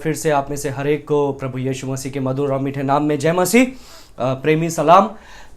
फिर से आप में से हर एक को प्रभु यीशु मसीह के मधुर और मीठे नाम में जय मसीह। प्रेमी सलाम।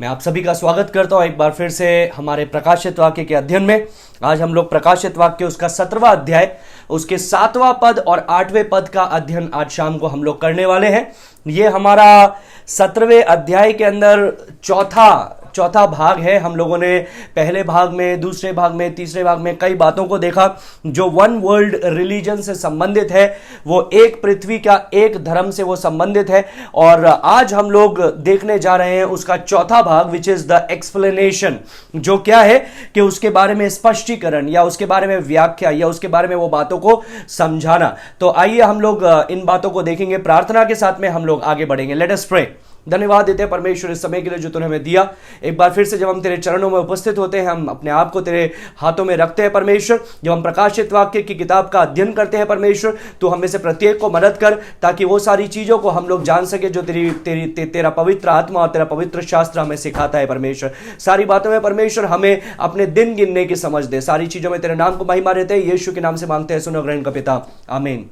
मैं आप सभी का स्वागत करता हूं एक बार फिर से हमारे प्रकाशित वाक्य के अध्ययन में। आज हम लोग प्रकाशित वाक्य उसका 17वां अध्याय उसके 7वां पद और 8वें पद का अध्ययन आज शाम को हम लोग करने वाले हैं। ये हमारा 17वें अध्याय के अंदर चौथा भाग है। हम लोगों ने पहले भाग में, दूसरे भाग में, तीसरे भाग में कई बातों को देखा जो वन वर्ल्ड रिलीजन से संबंधित है, वो एक पृथ्वी का एक धर्म से वो संबंधित है। और आज हम लोग देखने जा रहे हैं उसका चौथा भाग विच इज द एक्सप्लेनेशन, जो क्या है कि उसके बारे में स्पष्टीकरण या उसके बारे में व्याख्या या उसके बारे में वो बातों को समझाना। तो आइए हम लोग इन बातों को देखेंगे। प्रार्थना के साथ में हम लोग आगे बढ़ेंगे। Let us pray. धन्यवाद देते हैं परमेश्वर इस समय के लिए जो तूने हमें दिया। एक बार फिर से जब हम तेरे चरणों में उपस्थित होते हैं, हम अपने आप को तेरे हाथों में रखते हैं परमेश्वर। जब हम प्रकाशित वाक्य की किताब का अध्ययन करते हैं परमेश्वर, तो हम में से प्रत्येक को मदद कर ताकि वो सारी चीजों को हम लोग जान सके जो तेरा पवित्र आत्मा और तेरा पवित्र शास्त्र हमें सिखाता है परमेश्वर। सारी बातों में परमेश्वर हमें अपने दिन गिनने की समझ दे। सारी चीजों में तेरे नाम को महिमा देते हैं, यीशु के नाम से मांगते हैं, सुनो ग्रहण का पिता, आमीन।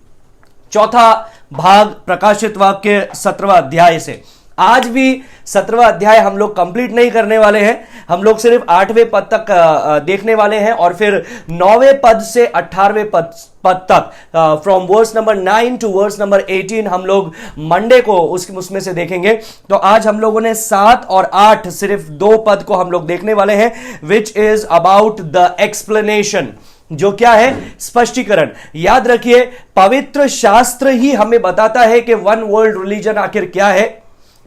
चौथा भाग प्रकाशित वाक्य 17वां अध्याय से। आज भी 17वां अध्याय हम लोग कंप्लीट नहीं करने वाले हैं। हम लोग सिर्फ 8वें पद तक देखने वाले हैं और फिर 9वें पद से 18वें पद तक, from verse number 9 to verse number 18 हम लोग मंडे को उसमें से देखेंगे। तो आज हम लोगों ने 7 और 8 सिर्फ 2 पद को हम लोग देखने वाले हैं, which is about the explanation, जो क्या है? स्पष्टीकरण। याद रखिए, पवित्र शास्त्र ही हमें बताता है कि वन वर्ल्ड रिलीजन आखिर क्या है।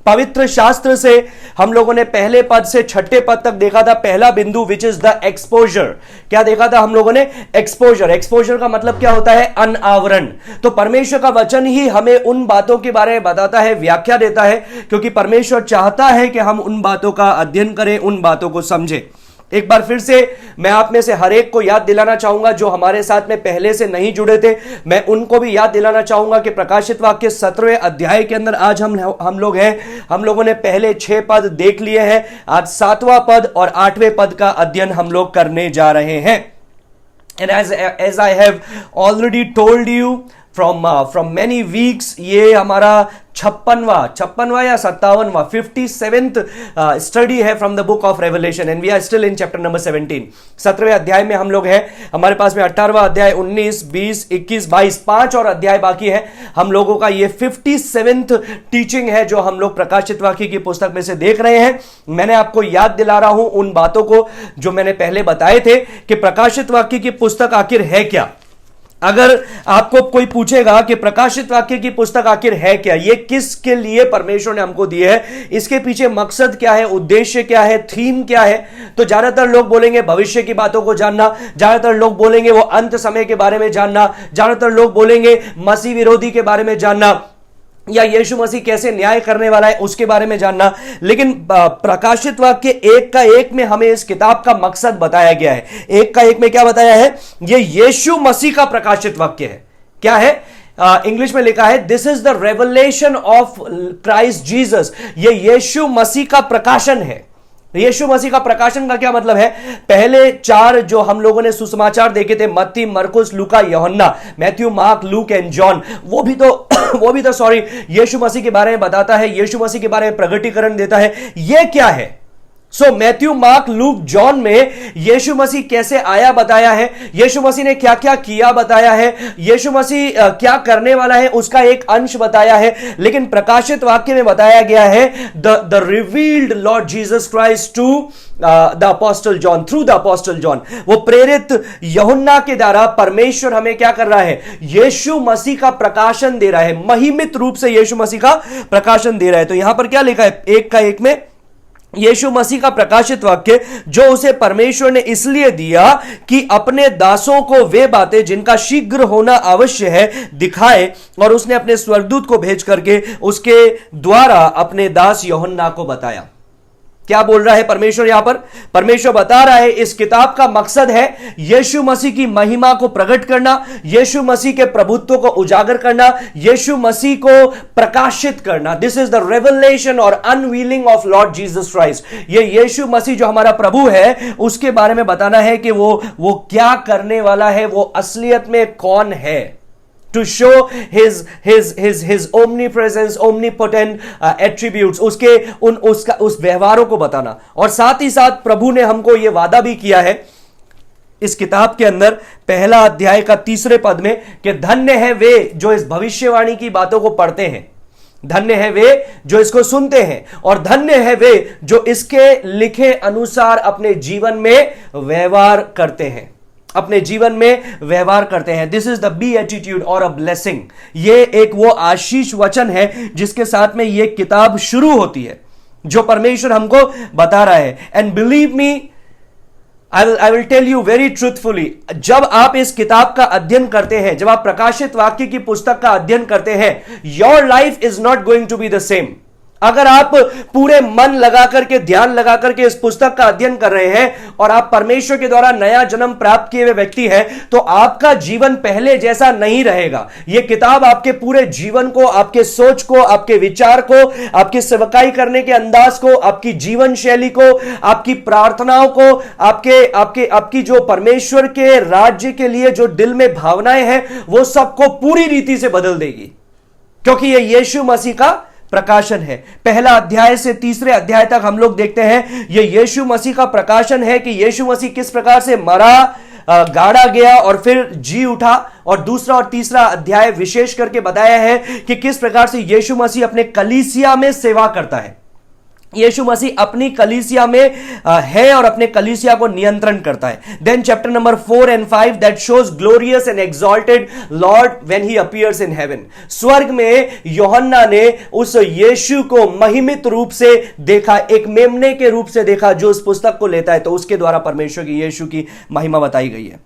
पवित्र शास्त्र से हम लोगों ने पहले पद से 6ठे पद तक देखा था। पहला बिंदु विच इज द एक्सपोजर। क्या देखा था हम लोगों ने? एक्सपोजर। एक्सपोजर का मतलब क्या होता है? अनावरण। तो परमेश्वर का वचन ही हमें उन बातों के बारे में बताता है, व्याख्या देता है, क्योंकि परमेश्वर चाहता है कि हम उन बातों का अध्ययन करें, उन बातों को समझें। एक बार फिर से मैं आप में से हर एक को याद दिलाना चाहूंगा जो हमारे साथ में पहले से नहीं जुड़े थे, मैं उनको भी याद दिलाना चाहूंगा कि प्रकाशित वाक्य 17वें अध्याय के अंदर आज हम लोग हैं। हम लोगों ने पहले 6 पद देख लिए हैं। आज 7वां पद और 8वें पद का अध्ययन हम लोग करने जा रहे हैं। And as I have already told you from many weeks, ये हमारा 56वां या 57वां 57th स्टडी है from the book of Revelation and we are still in chapter number 17। 17वें अध्याय में हम लोग हैं। हमारे पास में 18वां अध्याय, 19, 20, 21, 22 5 और अध्याय बाकी है। हम लोगों का ये 57th टीचिंग है जो हम लोग प्रकाशित वाक्य की पुस्तक में से देख रहे हैं। मैंने आपको याद दिला रहा हूं उन बातों को जो मैंने पहले बताए थे कि प्रकाशित वाक्य की पुस्तक आखिर है क्या। अगर आपको कोई पूछेगा कि प्रकाशित वाक्य की पुस्तक आखिर है क्या, ये किसके लिए परमेश्वर ने हमको दी है, इसके पीछे मकसद क्या है, उद्देश्य क्या है, थीम क्या है, तो ज्यादातर लोग बोलेंगे भविष्य की बातों को जानना, ज्यादातर लोग बोलेंगे वो अंत समय के बारे में जानना, ज्यादातर लोग बोलेंगे मसीह विरोधी के बारे में जानना, या यीशु मसीह कैसे न्याय करने वाला है उसके बारे में जानना। लेकिन प्रकाशित वाक्य एक का एक में हमें इस किताब का मकसद बताया गया है। एक का एक में क्या बताया है? ये यीशु मसीह का प्रकाशित वाक्य है। क्या है? इंग्लिश में लिखा है this is the revelation of Christ Jesus. ये यीशु मसीह का प्रकाशन है। यीशु मसीह का प्रकाशन का क्या मतलब है? पहले 4 जो हम लोगों ने सुसमाचार देखे थे, मत्ती, मरकुस, लूका, यूहन्ना, Matthew, mark, look and John, वो भी तो यीशु मसीह के बारे में बताता है, यीशु मसीह के बारे में प्रगटीकरण देता है। ये क्या है? सो मैथ्यू, मार्क, लूक, जॉन में यीशु मसीह कैसे आया बताया है, यीशु मसीह ने क्या क्या किया बताया है, यीशु मसीह क्या करने वाला है उसका एक अंश बताया है। लेकिन प्रकाशित वाक्य में बताया गया है the revealed Lord Jesus Christ to the apostle John, through the apostle John. वो प्रेरित यूहन्ना के द्वारा परमेश्वर हमें क्या कर रहा है? यीशु मसीह का प्रकाशन दे रहा है, महिमित रूप से यीशु मसीह का प्रकाशन दे रहा है। तो यहां पर क्या लिखा है? एक का एक में यीशु मसीह का प्रकाशित वाक्य जो उसे परमेश्वर ने इसलिए दिया कि अपने दासों को वे बातें जिनका शीघ्र होना आवश्य है दिखाए, और उसने अपने स्वर्गदूत को भेज करके उसके द्वारा अपने दास यूहन्ना को बताया। क्या बोल रहा है परमेश्वर? यहां पर परमेश्वर बता रहा है इस किताब का मकसद है यीशु मसीह की महिमा को प्रकट करना, यीशु मसीह के प्रभुत्व को उजागर करना, यीशु मसीह को प्रकाशित करना। दिस इज द रेवलेशन और unveiling of Lord Jesus Christ. ये यीशु मसीह जो हमारा प्रभु है उसके बारे में बताना है कि वो क्या करने वाला है, वो असलियत में कौन है। to show his omnipresence, omnipotent attributes, उस व्यवहारों को बताना। और साथ ही साथ प्रभु ने हमको यह वादा भी किया है इस किताब के अंदर पहला अध्याय का 3 पद में कि धन्य है वे जो इस भविष्यवाणी की बातों को पढ़ते हैं, धन्य है वे जो इसको सुनते हैं, और धन्य है वे जो इसके लिखे अनुसार अपने जीवन में व्यवहार करते हैं, अपने जीवन में व्यवहार करते हैं। This is the be attitude और अ ब्लेसिंग। ये एक वो आशीष वचन है जिसके साथ में ये किताब शुरू होती है, जो परमेश्वर हमको बता रहा है। And believe me, I will tell you very truthfully, जब आप इस किताब का अध्ययन करते हैं, जब आप प्रकाशित वाक्य की पुस्तक का अध्ययन करते हैं, your life is not going to be the same। अगर आप पूरे मन लगा करके, ध्यान लगा करके इस पुस्तक का अध्ययन कर रहे हैं और आप परमेश्वर के द्वारा नया जन्म प्राप्त किए हुए व्यक्ति हैं, तो आपका जीवन पहले जैसा नहीं रहेगा। यह किताब आपके पूरे जीवन को, आपके सोच को, आपके विचार को, आपकी सेवकाई करने के अंदाज को, आपकी जीवन शैली को, आपकी प्रार्थनाओं को, आपकी जो परमेश्वर के राज्य के लिए जो दिल में भावनाएं हैं, वो सबको पूरी रीति से बदल देगी, क्योंकि यह यीशु मसीह का प्रकाशन है। पहला अध्याय से 3 अध्याय तक हम लोग देखते हैं यह यीशु मसीह का प्रकाशन है कि यीशु मसीह किस प्रकार से मरा, गाड़ा गया और फिर जी उठा। और दूसरा और तीसरा अध्याय विशेष करके बताया है कि किस प्रकार से यीशु मसीह अपने कलीसिया में सेवा करता है। यीशु मसीह अपनी कलीसिया में है और अपने कलीसिया को नियंत्रण करता है। Then chapter number 4 and 5 that shows glorious and exalted Lord when he appears in heaven. स्वर्ग में यूहन्ना ने उस यीशु को महिमित रूप से देखा, एक मेमने के रूप से देखा जो उस पुस्तक को लेता है, तो उसके द्वारा परमेश्वर की यीशु की महिमा बताई गई है।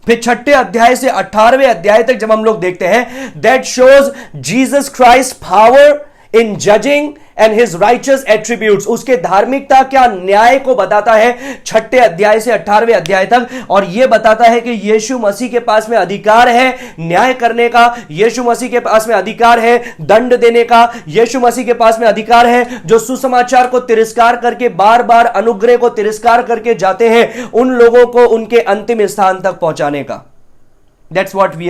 फिर 6 अध्याय से 18वें अध्याय तक जब हम लोग देखते हैं, that shows Jesus Christ power in judging and his righteous attributes. उसके धार्मिकता क्या न्याय को बताता है 6 अध्याय से 18वें अध्याय तक, और यह बताता है कि यीशु मसीह के पास में अधिकार है न्याय करने का, यीशु मसीह के पास में अधिकार है दंड देने का, यीशु मसीह के पास में अधिकार है जो सुसमाचार को तिरस्कार करके, बार बार अनुग्रह को तिरस्कार करके जाते हैं, उन लोगों को उनके अंतिम स्थान तक पहुंचाने का। That's what we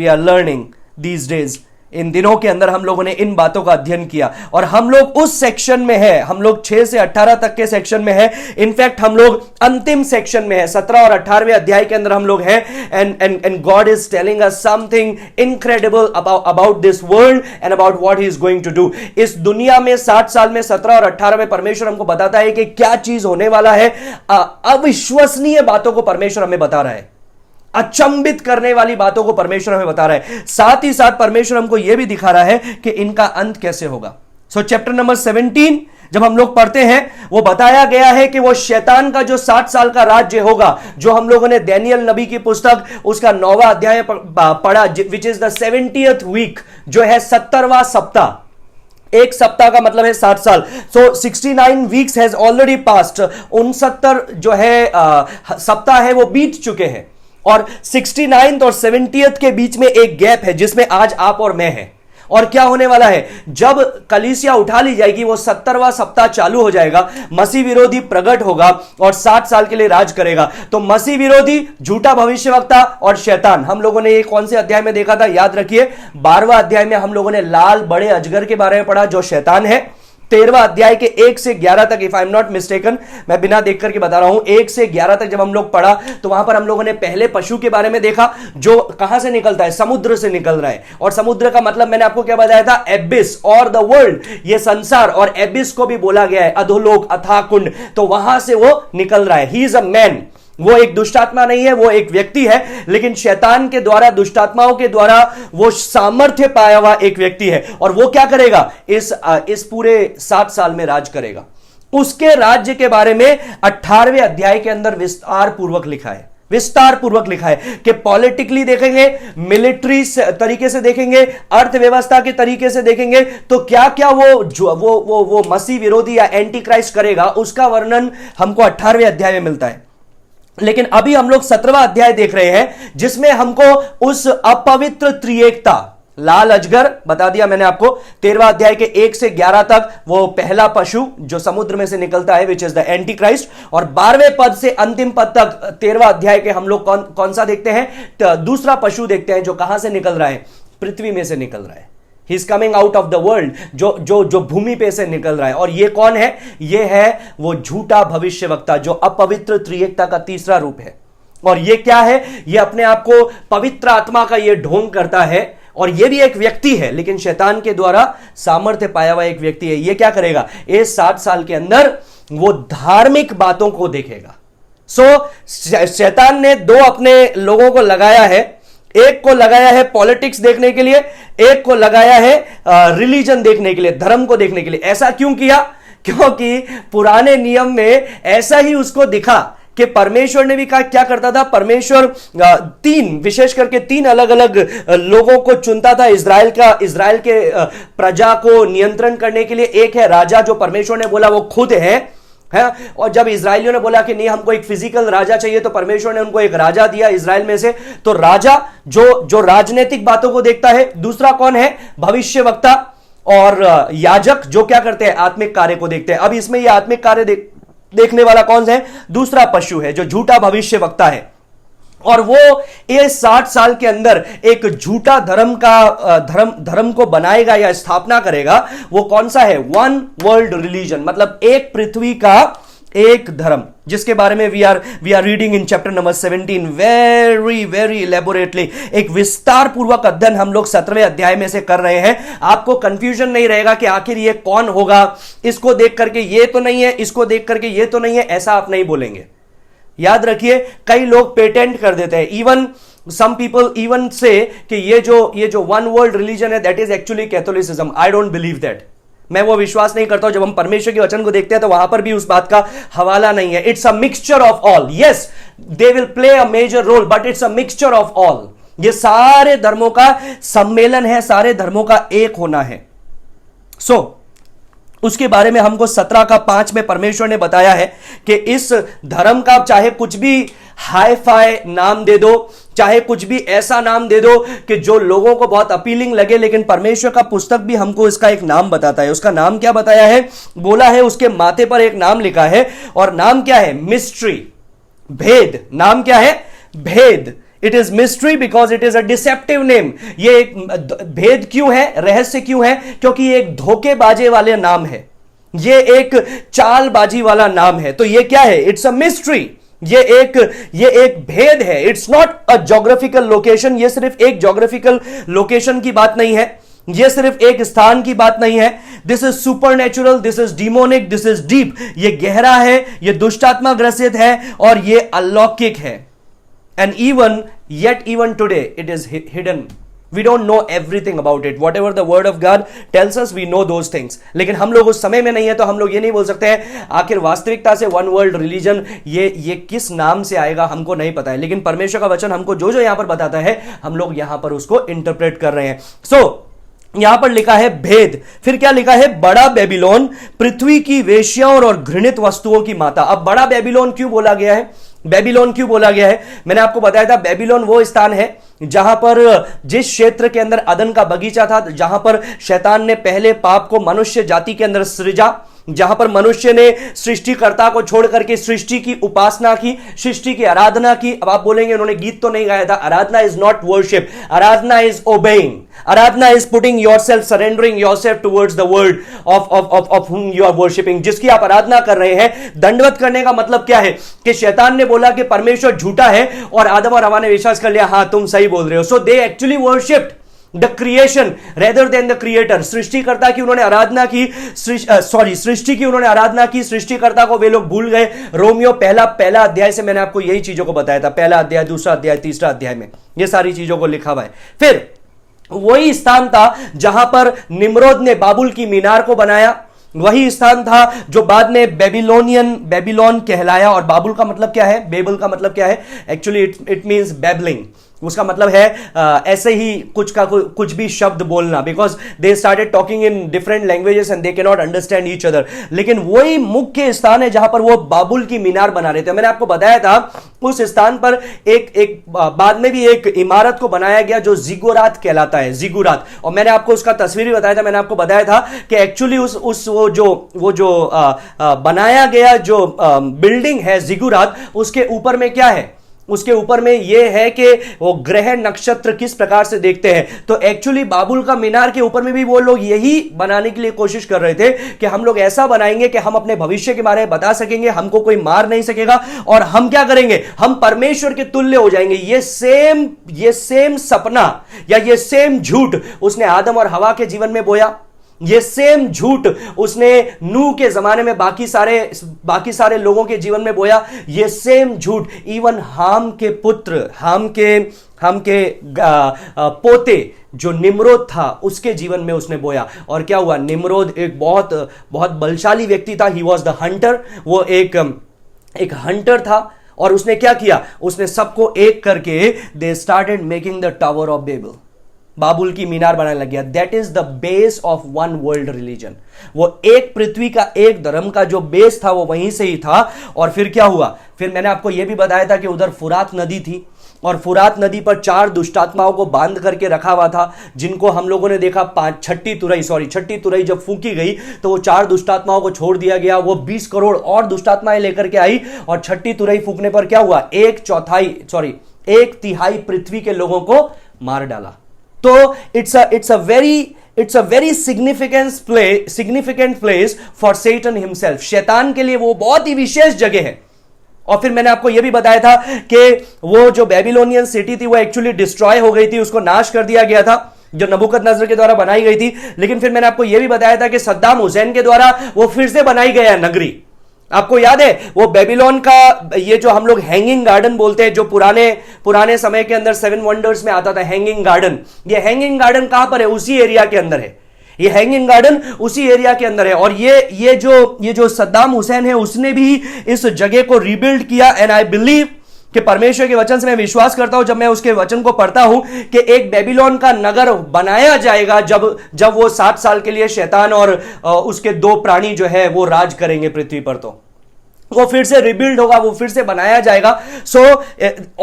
are learning these days. इन दिनों के अंदर हम लोगों ने इन बातों का अध्ययन किया, और हम लोग उस सेक्शन में है, हम लोग 6 से 18 तक के सेक्शन में है। इनफैक्ट हम लोग अंतिम सेक्शन में है, 17 और 18वें अध्याय के अंदर हम लोग हैं। And God is telling us something incredible about this world and about what he is going to do. इस दुनिया में 60 साल में 17 और 18 में परमेश्वर हमको बताता है कि क्या चीज होने वाला है। अविश्वसनीय बातों को परमेश्वर हमें बता रहा है, अचंभित करने वाली बातों को परमेश्वर हमें बता रहा है। साथ ही साथ परमेश्वर हमको यह भी दिखा रहा है कि इनका अंत कैसे होगा। सो चैप्टर नंबर 17 जब हम लोग पढ़ते हैं, वो बताया गया है कि वो शैतान का जो 60 साल का राज्य होगा, जो हम लोगों ने दानियेल नबी की पुस्तक उसका 9वां अध्याय पढ़ा, which is the 70th week, जो है 70वां सप्ताह। एक सप्ताह का मतलब है 60 साल। सो 69 वीक्स हैज ऑलरेडी पास्ड। 69 जो है सप्ताह है वो बीत चुके हैं, और 69th और 70th के बीच में एक गैप है जिसमें आज आप और मैं हैं। और क्या होने वाला है, जब कलीसिया उठा ली जाएगी, वो 70वां सप्ताह चालू हो जाएगा, मसीह विरोधी प्रकट होगा और 60 साल के लिए राज करेगा। तो मसीह विरोधी, झूठा भविष्यवक्ता और शैतान, हम लोगों ने ये कौन से अध्याय में देखा था, याद रखिए 12वां अध्याय में हम लोगों ने लाल बड़े अजगर के बारे में पढ़ा जो शैतान है। 13वां अध्याय के 1 से 11 तक, if I am not mistaken, मैं बिना देख करके बता रहा हूं, 1 से 11 तक जब हम लोग पढ़ा तो वहां पर हम लोगों ने पहले पशु के बारे में देखा जो कहां से निकलता है, समुद्र से निकल रहा है। और समुद्र का मतलब मैंने आपको क्या बताया था, एबिस और द वर्ल्ड, ये संसार, और एबिस को भी बोला गया है अधोलोक, अथाह कुंड, तो वहां से वो निकल रहा है। ही इज अ मैन, वो एक दुष्टात्मा नहीं है, वो एक व्यक्ति है, लेकिन शैतान के द्वारा, दुष्टात्माओं के द्वारा वो सामर्थ्य पाया हुआ एक व्यक्ति है। और वो क्या करेगा, इस पूरे 60 साल में राज करेगा। उसके राज्य के बारे में 18वें अध्याय के अंदर विस्तार पूर्वक लिखा है, विस्तार पूर्वक लिखा है कि पॉलिटिकली देखेंगे, मिलिट्री तरीके से देखेंगे, अर्थव्यवस्था के तरीके से देखेंगे, तो क्या क्या वो मसीह विरोधी या एंटी क्राइस्ट करेगा, उसका वर्णन हमको 18वें अध्याय में मिलता है। लेकिन अभी हम लोग 17वां अध्याय देख रहे हैं जिसमें हमको उस अपवित्र त्रिएकता, लाल अजगर बता दिया मैंने आपको। 13वां अध्याय के 1 से 11 तक वो पहला पशु जो समुद्र में से निकलता है, which is the anti Christ. और 12वें पद से अंतिम पद तक 13वां अध्याय के हम लोग कौन सा देखते हैं? तो दूसरा पशु देखते हैं जो कहां से निकल रहा है? पृथ्वी में से निकल रहा है। He is coming out of the world, जो भूमि पे से निकल रहा है। और ये कौन है? ये है वो झूठा भविष्यवक्ता जो अपवित्र त्रिएकता का तीसरा रूप है। और ये क्या है? ये अपने आप को पवित्र आत्मा का ये ढोंग करता है, और ये भी एक व्यक्ति है, लेकिन शैतान के द्वारा सामर्थ्य पाया हुआ एक व्यक्ति है। ये क्या करेगा? इस 60 साल के अंदर वो धार्मिक बातों को देखेगा। शैतान ने 2 अपने लोगों को लगाया है। एक को लगाया है पॉलिटिक्स देखने के लिए, एक को लगाया है रिलीजन देखने के लिए, धर्म को देखने के लिए। ऐसा क्यों किया? क्योंकि पुराने नियम में ऐसा ही उसको दिखा कि परमेश्वर ने भी क्या करता था? परमेश्वर 3 विशेष करके 3 अलग अलग लोगों को चुनता था इजराइल के प्रजा को नियंत्रण करने के लिए। एक है राजा, जो परमेश्वर ने बोला वो खुद है। और जब इजराइलियों ने बोला कि नहीं हमको एक फिजिकल राजा चाहिए, तो परमेश्वर ने उनको एक राजा दिया इजराइल में से। तो राजा जो राजनीतिक बातों को देखता है। दूसरा कौन है? भविष्यवक्ता और याजक, जो क्या करते हैं? आत्मिक कार्य को देखते हैं। अब इसमें ये आत्मिक कार्य देखने वाला कौन है? दूसरा पशु है जो झूठा भविष्यवक्ता है। और वो ये 60 साल के अंदर एक झूठा धर्म को बनाएगा या स्थापना करेगा। वो कौन सा है? 1 वर्ल्ड रिलीजन, मतलब एक पृथ्वी का एक धर्म, जिसके बारे में we are reading in chapter number 17 very very elaborately. एक विस्तार पूर्वक अध्ययन हम लोग 17वें अध्याय में से कर रहे हैं। आपको कंफ्यूजन नहीं रहेगा कि आखिर ये कौन होगा, इसको देख करके ये तो नहीं है, इसको देख करके ये तो नहीं है, ऐसा आप नहीं बोलेंगे। याद रखिए, कई लोग पेटेंट कर देते हैं। इवन सम पीपल इवन से कि ये जो 1 वर्ल्ड रिलीजन है that is actually Catholicism. I don't believe that. मैं वो विश्वास नहीं करता हूं। जब हम परमेश्वर के वचन को देखते हैं तो वहां पर भी उस बात का हवाला नहीं है। It's a mixture of all. Yes, they will play a major role, but it's a mixture of all. ये सारे धर्मों का सम्मेलन है, सारे धर्मों का एक होना है। उसके बारे में हमको 17 का 5 में परमेश्वर ने बताया है कि इस धर्म का चाहे कुछ भी हाई फाई नाम दे दो, चाहे कुछ भी ऐसा नाम दे दो कि जो लोगों को बहुत अपीलिंग लगे, लेकिन परमेश्वर का पुस्तक भी हमको इसका एक नाम बताता है। उसका नाम क्या बताया है? बोला है उसके माथे पर एक नाम लिखा है, और नाम क्या है? मिस्ट्री, भेद। नाम क्या है? भेद। It is mystery because it is a deceptive name. ये एक भेद क्यों है? रहस्य क्यों है? क्योंकि ये एक धोखेबाजी वाले नाम है, ये एक चालबाजी वाला नाम है। तो ये क्या है? It's a mystery. ये एक भेद है। It's not a geographical location. ये सिर्फ एक ज्योग्राफिकल लोकेशन की बात नहीं है, ये सिर्फ एक स्थान की बात नहीं है। This is supernatural, this is demonic, this is deep. ये गहरा है, ये दुष्टात्मा ग्रसित है, और ये अलौकिक है। And yet even today it is hidden. We don't know everything about it. Whatever the word of God tells us, we know those things. लेकिन हम लोग उस समय में नहीं है, तो हम लोग ये नहीं बोल सकते हैं आखिर वास्तविकता से 1 वर्ल्ड रिलीजन ये किस नाम से आएगा, हमको नहीं पता है। लेकिन परमेश्वर का वचन हमको जो यहां पर बताता है, हम लोग यहां पर उसको इंटरप्रेट कर रहे हैं। यहां पर लिखा है भेद। फिर क्या लिखा है? बड़ा बेबीलोन, पृथ्वी की वेश्याओं और घृणित वस्तुओं की माता। अब बड़ा बेबीलोन क्यों बोला गया है? बेबीलोन क्यों बोला गया है? मैंने आपको बताया था, बेबीलोन वो स्थान है जहां पर जिस क्षेत्र के अंदर अदन का बगीचा था, जहां पर शैतान ने पहले पाप को मनुष्य जाति के अंदर सृजा, जहां पर मनुष्य ने सृष्टिकर्ता को छोड़ करके सृष्टि की उपासना की, सृष्टि की आराधना की। अब आप बोलेंगे उन्होंने गीत तो नहीं गाया था। Aradhana is not worship, aradhana is obeying, aradhana is putting yourself, surrendering yourself towards the world of whom you are worshipping. जिसकी आप आराधना कर रहे हैं। दंडवत करने का मतलब क्या है? कि शैतान ने बोला कि परमेश्वर झूठा है, और आदम और हवा ने विश्वास कर लिया, हां तुम सही बोल रहे हो। So they actually worshipped the creation rather than the creator. सृष्टिकर्ता की उन्होंने आराधना की, सृष्टि की उन्होंने आराधना की, सृष्टिकर्ता को वे लोग भूल गए। रोमियो पहला अध्याय से मैंने आपको यही चीजों को बताया था। पहला अध्याय, दूसरा अध्याय, तीसरा अध्याय में ये सारी चीजों को लिखा हुआ है। फिर वही स्थान था जहां पर निम्रोद ने बाबुल की मीनार को बनाया। वही स्थान था जो बाद में बेबीलोन कहलाया। और बाबुल का मतलब क्या है? बेबल का मतलब क्या है? Actually it means babbling. उसका मतलब है ऐसे ही कुछ भी शब्द बोलना, because they started talking in different languages and they can not understand each other. लेकिन वही मुख्य स्थान है जहां पर वो बाबुल की मीनार बना रहे थे। मैंने आपको बताया था उस स्थान पर एक बाद में भी एक इमारत को बनाया गया जो जिगुरात कहलाता है, जिगुरात। और मैंने आपको उसका तस्वीर भी बताया था। मैंने आपको बताया था कि एक्चुअली वो जो बनाया गया जो बिल्डिंग है जिगुरात, उसके ऊपर में क्या है, उसके ऊपर में यह है कि वो ग्रह नक्षत्र किस प्रकार से देखते हैं। तो एक्चुअली बाबुल का मीनार के ऊपर में भी वो लोग यही बनाने के लिए कोशिश कर रहे थे कि हम लोग ऐसा बनाएंगे कि हम अपने भविष्य के बारे में बता सकेंगे, हमको कोई मार नहीं सकेगा, और हम क्या करेंगे, हम परमेश्वर के तुल्य हो जाएंगे। ये सेम सपना या ये सेम झूठ उसने आदम और हवा के जीवन में बोया। ये सेम झूठ उसने नूह के जमाने में बाकी सारे लोगों के जीवन में बोया। ये सेम झूठ इवन हाम के पुत्र, हाम के पोते जो निम्रोद था उसके जीवन में उसने बोया। और क्या हुआ, निम्रोद एक बहुत बहुत बलशाली व्यक्ति था। ही वॉज द हंटर, वो एक हंटर था। और उसने क्या किया, उसने सबको एक करके they started making the tower of Babel, बाबुल की मीनार बनाने लग गया। That is the base of one world religion. वो एक पृथ्वी का एक धर्म का जो बेस था वो वहीं से ही था। और फिर क्या हुआ, फिर मैंने आपको यह भी बताया था कि उधर फुरात नदी थी, और फुरात नदी पर 4 दुष्टात्माओं को बांध करके रखा हुआ था, जिनको हम लोगों ने देखा छठी तुरई जब फूंकी गई तो वो 4 दुष्टात्माओं को छोड़ दिया गया। वो 20 करोड़ और दुष्टात्माएं लेकर के आई, और छठी तुरई फूंकने पर क्या हुआ, 1/3 पृथ्वी के लोगों को मार डाला। तो it's a very significant place for Satan himself. शैतान के लिए वो बहुत ही विशेष जगह है। और फिर मैंने आपको यह भी बताया था कि वो जो बेबीलोनियन सिटी थी वो एक्चुअली डिस्ट्रॉय हो गई थी, उसको नाश कर दिया गया था, जो नबूकदनेस्सर के द्वारा बनाई गई थी। लेकिन फिर मैंने आपको यह भी बताया था कि सद्दाम हुसैन के द्वारा वो फिर से बनाई गया नगरी। आपको याद है वो बेबीलोन का ये जो हम लोग हैंगिंग गार्डन बोलते हैं, जो पुराने समय के अंदर 7 वंडर्स में आता था हैंगिंग गार्डन। ये हैंगिंग गार्डन कहां पर है, उसी एरिया के अंदर है। ये हैंगिंग गार्डन उसी एरिया के अंदर है। और ये जो सद्दाम हुसैन है उसने भी इस जगह को रिबिल्ड किया। एंड आई बिलीव कि परमेश्वर के वचन से मैं विश्वास करता हूं, जब मैं उसके वचन को पढ़ता हूं, कि एक बेबीलोन का नगर बनाया जाएगा जब वो 7 साल के लिए शैतान और उसके 2 प्राणी जो है वो राज करेंगे पृथ्वी पर। तो वो फिर से रिबिल्ड होगा, वो फिर से बनाया जाएगा। So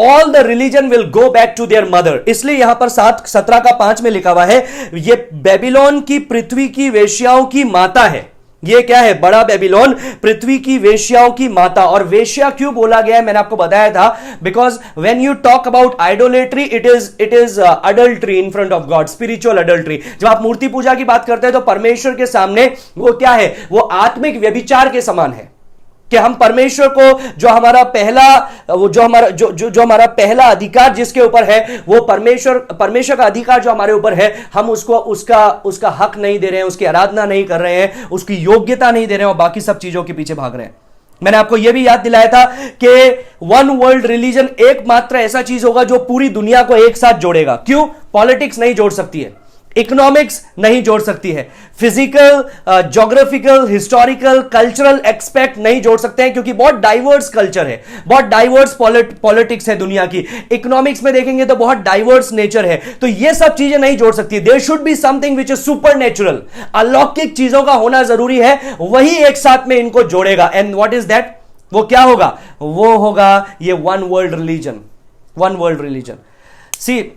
all the religion will go back to their mother. इसलिए यहां पर 17:5 में लिखा हुआ है, ये बेबीलोन की पृथ्वी की वेश्याओं की माता है। ये क्या है, बड़ा बेबीलोन पृथ्वी की वेश्याओं की माता। और वेश्या क्यों बोला गया है मैंने आपको बताया था, because when you talk about idolatry it is adultery in front of God, spiritual adultery. जब आप मूर्ति पूजा की बात करते हैं तो परमेश्वर के सामने वो क्या है, वो आत्मिक व्यभिचार के समान है। कि हम परमेश्वर को जो हमारा पहला अधिकार जिसके ऊपर है, वो परमेश्वर का अधिकार जो हमारे ऊपर है, हम उसको उसका हक नहीं दे रहे हैं, उसकी आराधना नहीं कर रहे हैं, उसकी योग्यता नहीं दे रहे हैं, और बाकी सब चीजों के पीछे भाग रहे हैं। मैंने आपको यह भी याद दिलाया था कि वन वर्ल्ड रिलीजन एकमात्र ऐसा चीज होगा जो पूरी दुनिया को एक साथ जोड़ेगा। क्यों? पॉलिटिक्स नहीं जोड़ सकती है, इकोनॉमिक्स नहीं जोड़ सकती है, physical, geographical, historical, cultural expect नहीं जोड़ सकते हैं, क्योंकि बहुत डाइवर्स कल्चर है, बहुत डाइवर्स पॉलिटिक्स है दुनिया की। इकोनॉमिक्स में देखेंगे तो बहुत डाइवर्स नेचर है। तो ये सब चीजें नहीं जोड़ सकती। There should be something which is supernatural, अलौकिक चीजों का होना जरूरी है, वही एक साथ में इनको जोड़ेगा। And what is that? वो क्या होगा? वो होगा ये one world religion. See,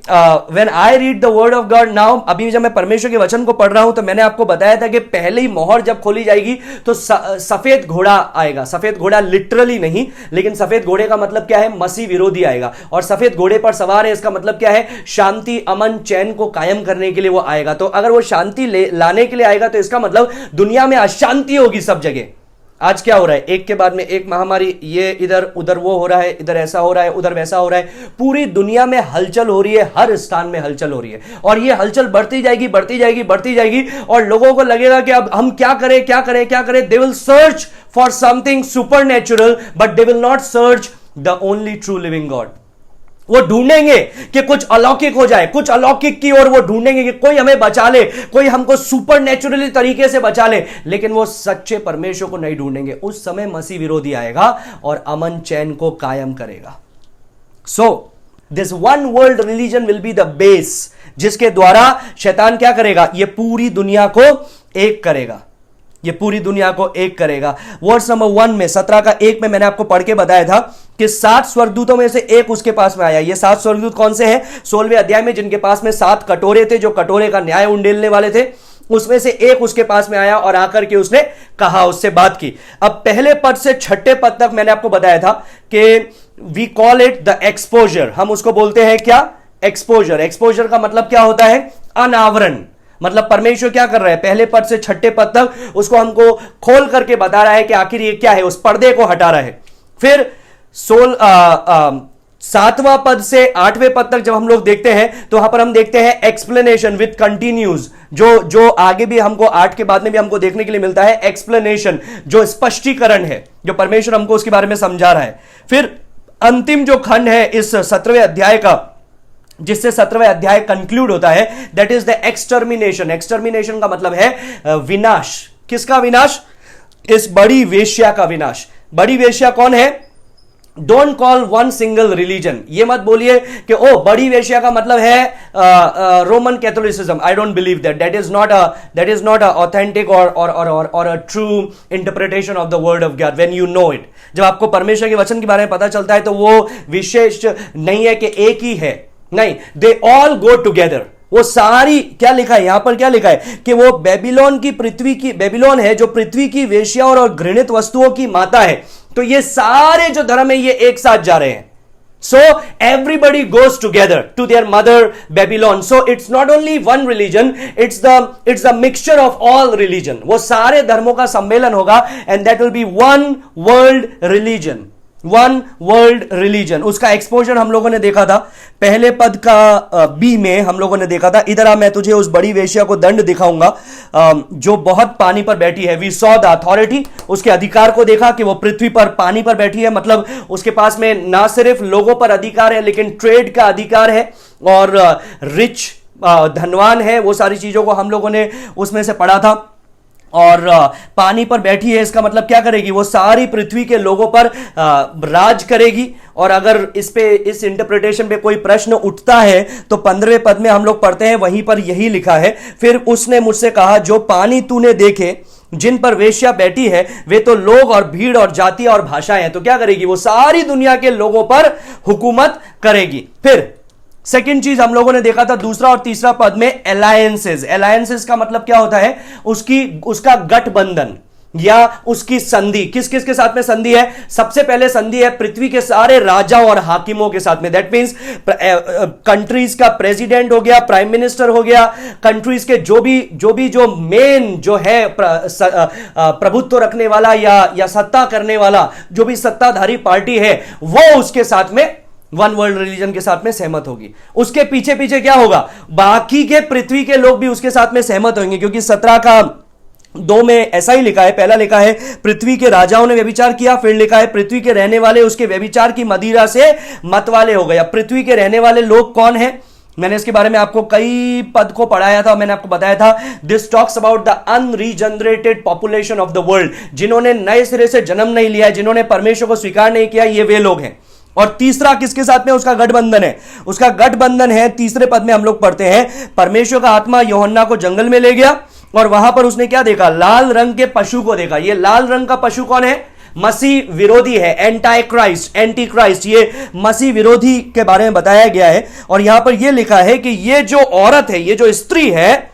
when I read the word of God now, अभी जब मैं परमेश्वर के वचन को पढ़ रहा हूं तो मैंने आपको बताया था कि पहले ही मोहर जब खोली जाएगी तो सफेद घोड़ा आएगा। सफेद घोड़ा लिटरली नहीं, लेकिन सफेद घोड़े का मतलब क्या है? मसीह विरोधी आएगा। और सफेद घोड़े पर सवार है, इसका मतलब क्या है? शांति, अमन, चैन को कायम करने के लिए वो आएगा। तो अगर वो शांति लाने के लिए आएगा तो इसका मतलब दुनिया में अशांति होगी सब जगह। आज क्या हो रहा है? एक के बाद में एक महामारी, ये इधर उधर वो हो रहा है, इधर ऐसा हो रहा है, उधर वैसा हो रहा है। पूरी दुनिया में हलचल हो रही है, हर स्थान में हलचल हो रही है, और ये हलचल बढ़ती जाएगी। और लोगों को लगेगा कि अब हम क्या करें। They will search for something supernatural, but they will not search the only true living God. वो ढूंढेंगे कि कुछ अलौकिक हो जाए, कुछ अलौकिक की ओर वो ढूंढेंगे कि कोई हमें बचा ले, कोई हमको सुपर नेचुरली तरीके से बचा ले, लेकिन वो सच्चे परमेश्वर को नहीं ढूंढेंगे। उस समय मसीह विरोधी आएगा और अमन चैन को कायम करेगा। So this one world religion will be the base, जिसके द्वारा शैतान क्या करेगा, ये पूरी दुनिया को एक करेगा, ये पूरी दुनिया को एक करेगा। वर्स नंबर 1 में 17 में मैंने आपको पढ़ के बताया था कि 7 स्वर्गदूतों में से एक उसके पास में आया। ये 7 स्वर्गदूत कौन से हैं? 16वें अध्याय में जिनके पास में 7 कटोरे थे, जो कटोरे का न्याय उंडेलने वाले थे, उसमें से एक उसके पास में आया और आकर के उसने कहा, उससे बात की। अब पहले पद से 6 पद तक मैंने आपको बताया था कि we call it the exposure. हम उसको बोलते हैं क्या? एक्सपोजर। एक्सपोजर का मतलब क्या होता है? अनावरण। मतलब परमेश्वर क्या कर रहा है? पहले पद से 6 पद तक उसको हमको खोल करके बता रहा है कि आखिर ये क्या है, उस पर्दे को हटा रहा है। फिर 7वां पद से 8वें पद तक जब हम लोग देखते हैं तो वहां पर हम देखते हैं एक्सप्लेनेशन विथ कंटिन्यूज, जो आगे भी हमको 8 के बाद में भी हमको देखने के लिए मिलता है। एक्सप्लेनेशन जो स्पष्टीकरण है, जो परमेश्वर हमको उसके बारे में समझा रहा है। फिर अंतिम जो खंड है इस 17वें अध्याय का, जिससे 17वें अध्याय कंक्लूड होता है, that is the extermination. Extermination का मतलब है विनाश। किसका विनाश? इस बड़ी वेश्या का विनाश। बड़ी वेश्या कौन है? Don't call one single religion. ये मत बोलिए कि ओ बड़ी वेश्या का मतलब है Roman Catholicism. I don't believe that. That is not a authentic और a true interpretation of the word of God when you know it. जब आपको परमेश्वर के वचन के बारे में पता चलता है तो वो विशेष नहीं है कि एक ही है, नहीं, दे ऑल गो टुगेदर। वो सारी, क्या लिखा है यहां पर? क्या लिखा है कि वो बेबीलोन है जो पृथ्वी की वेश्याओं और घृणित वस्तुओं की माता है। तो ये सारे जो धर्म है ये एक साथ जा रहे हैं। So everybody goes together to their mother Babylon. So it's not only one religion, it's the mixture of all religion. वो सारे धर्मों का सम्मेलन होगा and that will be one world religion. One world religion. उसका एक्सपोजर हम लोगों ने देखा था पहले पद का बी में हम लोगों ने देखा था। इधर आ, मैं तुझे उस बड़ी वेश्या को दंड दिखाऊंगा जो बहुत पानी पर बैठी है। वी सॉ द अथॉरिटी, उसके अधिकार को देखा कि वो पृथ्वी पर पानी पर बैठी है। मतलब उसके पास में ना सिर्फ लोगों पर अधिकार है लेकिन ट्रेड का अधिकार है और रिच धनवान है। वो सारी चीजों को हम लोगों ने उसमें से पढ़ा था। और पानी पर बैठी है, इसका मतलब क्या करेगी? वो सारी पृथ्वी के लोगों पर राज करेगी। और अगर इस इंटरप्रिटेशन पे कोई प्रश्न उठता है तो 15वें पद में हम लोग पढ़ते हैं, वहीं पर यही लिखा है, फिर उसने मुझसे कहा, जो पानी तूने देखे जिन पर वेश्या बैठी है वे तो लोग और भीड़ और जाति और भाषाएं हैं। तो क्या करेगी? वो सारी दुनिया के लोगों पर हुकूमत करेगी। फिर सेकेंड चीज हम लोगों ने देखा था दूसरा और तीसरा पद में, अलायंसेस। अलायंसेस का मतलब क्या होता है? उसका गठबंधन या उसकी संधि। किस किस के साथ में संधि है? सबसे पहले संधि है पृथ्वी के सारे राजा और हाकिमों के साथ में। दैट मींस कंट्रीज का प्रेसिडेंट हो गया, प्राइम मिनिस्टर हो गया, कंट्रीज के जो मेन जो है प्रभुत्व रखने वाला या सत्ता करने वाला जो भी सत्ताधारी पार्टी है वो उसके साथ में वन वर्ल्ड रिलीजन के साथ में सहमत होगी। उसके पीछे पीछे क्या होगा? बाकी के पृथ्वी के लोग भी उसके साथ में सहमत होंगे, क्योंकि 17:2 में ऐसा ही लिखा है। पहला लिखा है पृथ्वी के राजाओं ने व्यभिचार किया, फिर लिखा है पृथ्वी के रहने वाले उसके व्यभिचार की मदिरा से मत वाले हो गए। पृथ्वी के रहने वाले लोग कौन है? मैंने इसके बारे में आपको कई पद को पढ़ाया था। मैंने आपको बताया था this talks about the unregenerated population of the world. जिन्होंने नए सिरे से जन्म नहीं लिया है, जिन्होंने परमेश्वर को स्वीकार नहीं किया, ये वे लोग हैं। और तीसरा किसके साथ में? उसका गठबंधन है। उसका गठबंधन है तीसरे पद में हम लोग पढ़ते हैं, परमेश्वर का आत्मा यूहन्ना को जंगल में ले गया और वहां पर उसने क्या देखा? लाल रंग के पशु को देखा। ये लाल रंग का पशु कौन है? मसीह विरोधी है, एंटी क्राइस्ट। ये मसीह विरोधी के बारे में बताया गया है। और यहां पर यह लिखा है कि ये जो औरत है, ये जो स्त्री है,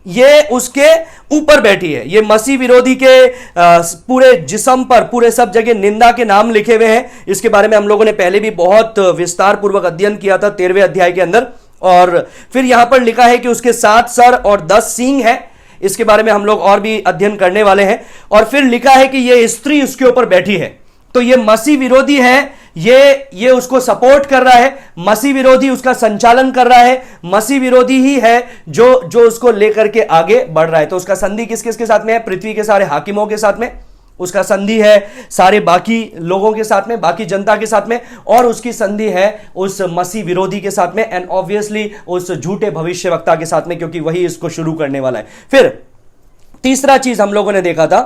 ये उसके ऊपर बैठी है। ये मसीह विरोधी के पूरे जिस्म पर, पूरे सब जगह निंदा के नाम लिखे हुए हैं। इसके बारे में हम लोगों ने पहले भी बहुत विस्तार पूर्वक अध्ययन किया था 13वें अध्याय के अंदर। और फिर यहां पर लिखा है कि उसके 7 सर और 10 सींग है। इसके बारे में हम लोग और भी अध्ययन करने वाले हैं। और फिर लिखा है कि ये स्त्री उसके ऊपर बैठी है। तो ये मसीह विरोधी है, ये उसको सपोर्ट कर रहा है, मसीह विरोधी उसका संचालन कर रहा है, मसीह विरोधी ही है जो उसको लेकर के आगे बढ़ रहा है। तो उसका संधि किस किस के साथ में है? पृथ्वी के सारे हाकिमों के साथ में उसका संधि है, सारे बाकी लोगों के साथ में, बाकी जनता के साथ में, और उसकी संधि है उस मसीह विरोधी के साथ में, एंड ऑब्वियसली उस झूठे भविष्यवक्ता के साथ में, क्योंकि वही इसको शुरू करने वाला है। फिर तीसरा चीज हम लोगों ने देखा था,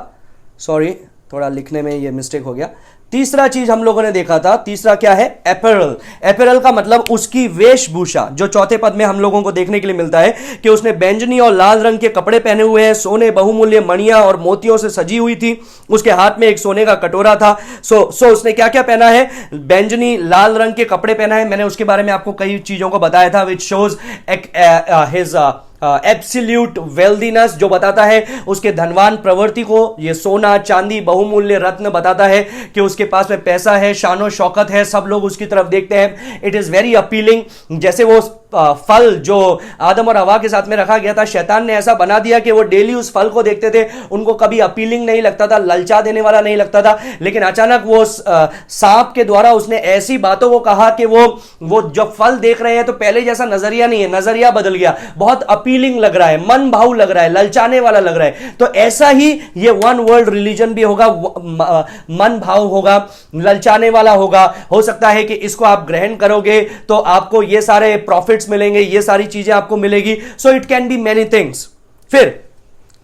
सॉरी थोड़ा लिखने में ये मिस्टेक हो गया। तीसरा चीज हम लोगों ने देखा था, तीसरा क्या है? एपेरल। एपेरल का मतलब उसकी वेशभूषा, जो चौथे पद में हम लोगों को देखने के लिए मिलता है कि उसने बैंजनी और लाल रंग के कपड़े पहने हुए हैं, सोने बहुमूल्य मणियां और मोतियों से सजी हुई थी, उसके हाथ में एक सोने का कटोरा था। सो उसने क्या क्या पहना है? बैंजनी लाल रंग के कपड़े पहना है। मैंने उसके बारे में आपको कई चीजों को बताया था, विच शोज हिज एब्सोल्यूट वेल्दीनेस, जो बताता है उसके धनवान प्रवृत्ति को। ये सोना चांदी बहुमूल्य रत्न बताता है कि उसके पास में पैसा है, शानो शौकत है, सब लोग उसकी तरफ देखते हैं। It is very appealing. जैसे वो फल जो आदम और हवा के साथ में रखा गया था, शैतान ने ऐसा बना दिया कि वो डेली उस फल को देखते थे, उनको कभी अपीलिंग नहीं लगता था, ललचा देने वाला नहीं लगता था। लेकिन अचानक वो सांप के द्वारा उसने ऐसी बातों को कहा कि वो जब फल देख रहे हैं तो पहले जैसा नजरिया नहीं है, नजरिया बदल गया, बहुत अपीलिंग लग रहा है, मन भाव लग रहा है, ललचाने वाला लग रहा है। तो ऐसा ही ये वन वर्ल्ड रिलीजन भी होगा, मन भाव होगा, ललचाने वाला होगा। हो सकता है कि इसको आप ग्रहण करोगे तो आपको ये सारे प्रॉफिट मिलेंगे, ये सारी चीजें आपको मिलेगी। So it can be many things. फिर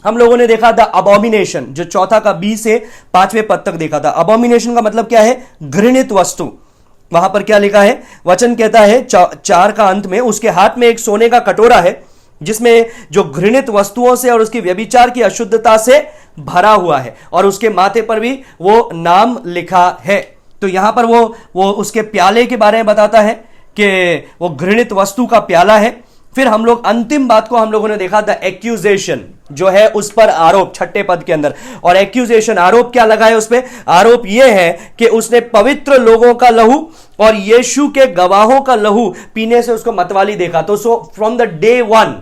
हम लोगों ने देखा द अबॉमिनेशन, जो चौथा का 20 से 5वें पद तक देखा था। अबॉमिनेशन का मतलब क्या है? घृणित वस्तु। वहां पर क्या लिखा है? वचन कहता है 4 का अंत में, उसके हाथ में एक सोने का कटोरा है जिसमें जो घृणित वस्तुओं से और उसकी व्यभिचार की अशुद्धता से भरा हुआ है, और उसके माथे पर भी वो नाम लिखा है। तो यहां पर वो उसके प्याले के बारे में बताता है कि वो घृणित वस्तु का प्याला है। फिर हम लोग अंतिम बात को हम लोगों ने देखा, द एक्यूजेशन, जो है उस पर आरोप, 6ठे पद के अंदर। और एक्यूजेशन, आरोप क्या लगा है उस पर? आरोप यह है कि उसने पवित्र लोगों का लहू और यीशु के गवाहों का लहू पीने से उसको मतवाली देखा। तो सो फ्रॉम द डे 1,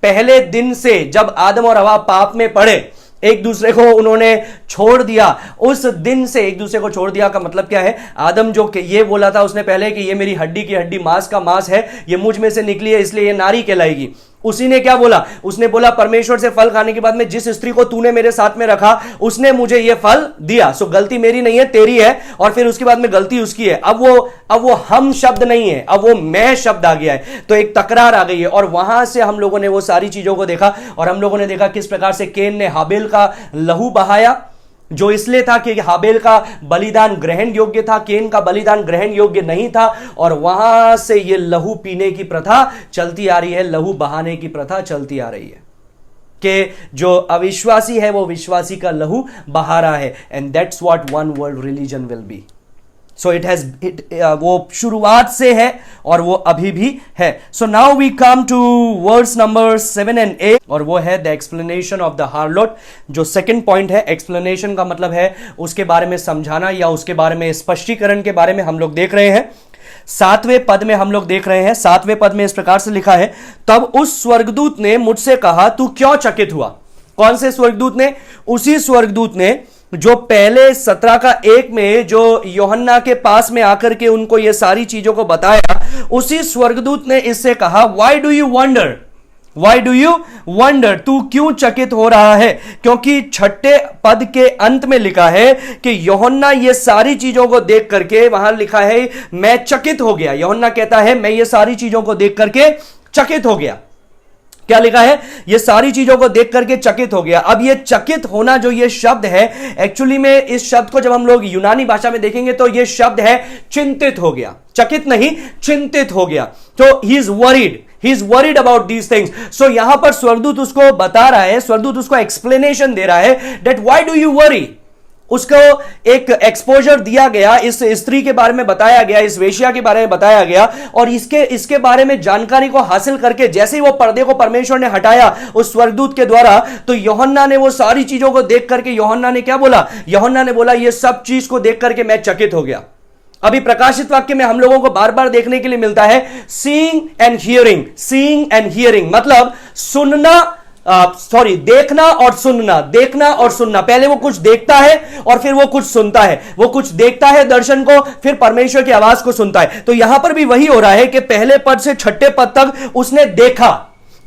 पहले दिन से जब आदम और हवा पाप में पड़े, एक दूसरे को उन्होंने छोड़ दिया, उस दिन से एक दूसरे को छोड़ दिया का मतलब क्या है? आदम जो ये बोला था उसने पहले कि ये मेरी हड्डी की हड्डी, मांस का मांस है, ये मुझ में से निकली है, इसलिए ये नारी कहलाएगी। उसी ने क्या बोला? उसने बोला परमेश्वर से फल खाने के बाद में जिस स्त्री को तूने मेरे साथ में रखा उसने मुझे ये फल दिया, सो गलती मेरी नहीं है, तेरी है। और फिर उसके बाद में गलती उसकी है। अब वो हम शब्द नहीं है, अब वो मैं शब्द आ गया है। तो एक तकरार आ गई है, और वहां से हम लोगों ने वो सारी चीजों को देखा, और हम लोगों ने देखा किस प्रकार से केन ने हाबेल का लहू बहाया, जो इसलिए था कि हाबेल का बलिदान ग्रहण योग्य था, केन का बलिदान ग्रहण योग्य नहीं था। और वहां से ये लहू पीने की प्रथा चलती आ रही है, लहू बहाने की प्रथा चलती आ रही है कि जो अविश्वासी है वो विश्वासी का लहू बहा रहा है। And that's what one world religion will be. So वो शुरुआत से है और वो अभी भी है। So now we come to words number 7 and 8, और वो है the explanation of the harlot. जो सेकंड पॉइंट है, एक्सप्लेनेशन का मतलब है उसके बारे में समझाना या उसके बारे में स्पष्टीकरण के बारे में हम लोग देख रहे हैं। 7वें पद में हम लोग देख रहे हैं, 7वें पद में इस प्रकार से लिखा है, तब उस स्वर्गदूत ने मुझसे कहा, तू क्यों चकित हुआ? कौन से स्वर्गदूत ने? उसी स्वर्गदूत ने जो पहले 17 का 1 में जो यूहन्ना के पास में आकर के उनको ये सारी चीजों को बताया, उसी स्वर्गदूत ने इससे कहा, why do you wonder? Why do you wonder? तू क्यों चकित हो रहा है? क्योंकि 6ठे पद के अंत में लिखा है कि यूहन्ना ये सारी चीजों को देख करके, वहां लिखा है मैं चकित हो गया। यूहन्ना कहता है मैं ये सारी चीजों को देख करके चकित हो गया। क्या लिखा है? ये सारी चीजों को देख करके चकित हो गया। अब ये चकित होना जो ये शब्द है, एक्चुअली में इस शब्द को जब हम लोग यूनानी भाषा में देखेंगे तो ये शब्द है चिंतित हो गया। चकित नहीं, चिंतित हो गया। तो he is worried about these things. So यहां पर स्वर्गदूत उसको बता रहा है, स्वर्गदूत उसको एक्सप्लेनेशन दे रहा है that why do you worry. उसको एक एक्सपोजर दिया गया, इस स्त्री के बारे में बताया गया, इस वेश्या के बारे में बताया गया, और इसके बारे में जानकारी को हासिल करके जैसे ही वो पर्दे को परमेश्वर ने हटाया उस स्वर्गदूत के द्वारा, तो यूहन्ना ने वो सारी चीजों को देख करके यूहन्ना ने क्या बोला? यूहन्ना ने बोला ये सब चीज को देख करके मैं चकित हो गया। अभी प्रकाशित वाक्य में हम लोगों को बार बार देखने के लिए मिलता है seeing and hearing. Seeing and hearing मतलब सुनना, देखना और सुनना, देखना और सुनना। पहले वो कुछ देखता है और फिर वो कुछ सुनता है, वो कुछ देखता है दर्शन को, फिर परमेश्वर की आवाज को सुनता है। तो यहां पर भी वही हो रहा है कि पहले पद से 6ठे पद तक उसने देखा,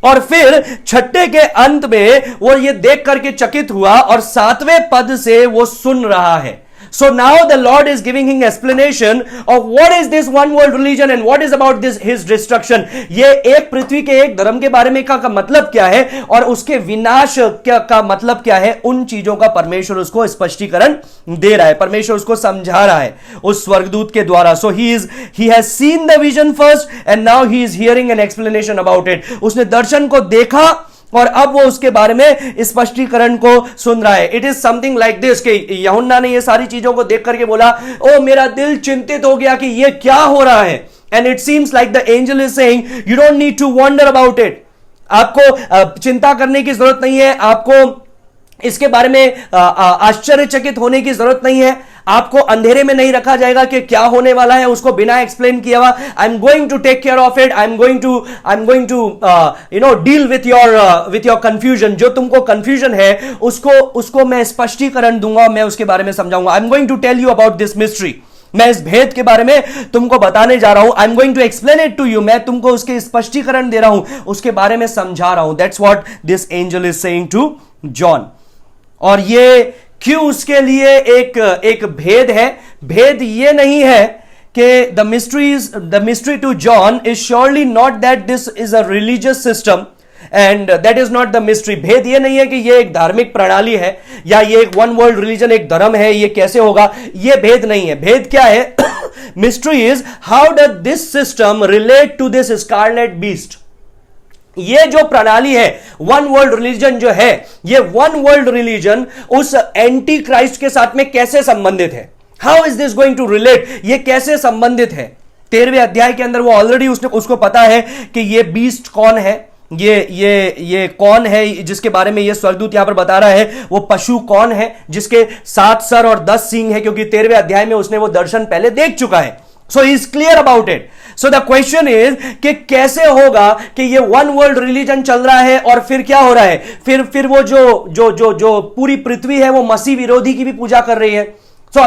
और फिर 6ठे के अंत में वो ये देख करके चकित हुआ, और 7वें पद से वो सुन रहा है। So now the Lord is giving him explanation of what is this one world religion and what is about this his destruction. ये एक पृथ्वी के एक धर्म के बारे में का मतलब क्या है और उसके विनाश का मतलब क्या है, उन चीजों का परमेश्वर उसको स्पष्टीकरण दे रहा है, परमेश्वर उसको समझा रहा है उस स्वर्गदूत के द्वारा. So he has seen the vision first and now he is hearing an explanation about it. उसने दर्शन को देखा और अब वो उसके बारे में स्पष्टीकरण को सुन रहा है. It is something like this कि यूहन्ना ने ये सारी चीजों को देख करके बोला, ओ मेरा दिल चिंतित हो गया कि ये क्या हो रहा है. And it seems like the angel is saying you don't need to wonder about it. आपको चिंता करने की जरूरत नहीं है, आपको इसके बारे में आश्चर्यचकित होने की जरूरत नहीं है, आपको अंधेरे में नहीं रखा जाएगा कि क्या होने वाला है उसको बिना एक्सप्लेन किया हुआ. I am going to take care of it, I am going to deal with your confusion. जो तुमको कंफ्यूजन है उसको मैं स्पष्टीकरण दूंगा, मैं उसके बारे में समझाऊंगा. I am going to tell you about this mystery. मैं इस भेद के बारे में तुमको बताने जा रहा हूं. I am going to explain it to you. मैं तुमको उसके स्पष्टीकरण दे रहा हूं, उसके बारे में समझा रहा हूं. That's what this angel is saying to John. और ये क्यों उसके लिए एक भेद है. भेद ये नहीं है कि the mystery to John is surely not that this is a religious system and that is not the mystery. भेद ये नहीं है कि ये एक धार्मिक प्रणाली है या ये एक वन वर्ल्ड रिलीजन एक धर्म है, ये कैसे होगा, ये भेद नहीं है. भेद क्या है? Mystery is how does this system relate to this scarlet beast. ये जो प्रणाली है वन वर्ल्ड रिलीजन जो है, ये वन वर्ल्ड रिलीजन उस एंटी क्राइस्ट के साथ में कैसे संबंधित है. How is this going to relate, ये कैसे संबंधित है. 13वें अध्याय के अंदर वो ऑलरेडी उसको पता है कि ये बीस्ट कौन है, ये कौन है जिसके बारे में ये स्वर्गदूत यहां पर बता रहा है. वो पशु कौन है जिसके 7 सर और 10 सींग है, क्योंकि 13वें अध्याय में उसने वो दर्शन पहले देख चुका है. So he is clear about it. So the question is कि कैसे होगा कि ये वन वर्ल्ड रिलीजन चल रहा है और फिर क्या हो रहा है, फिर वो जो पूरी पृथ्वी है वो मसीह विरोधी की भी पूजा कर रही है. So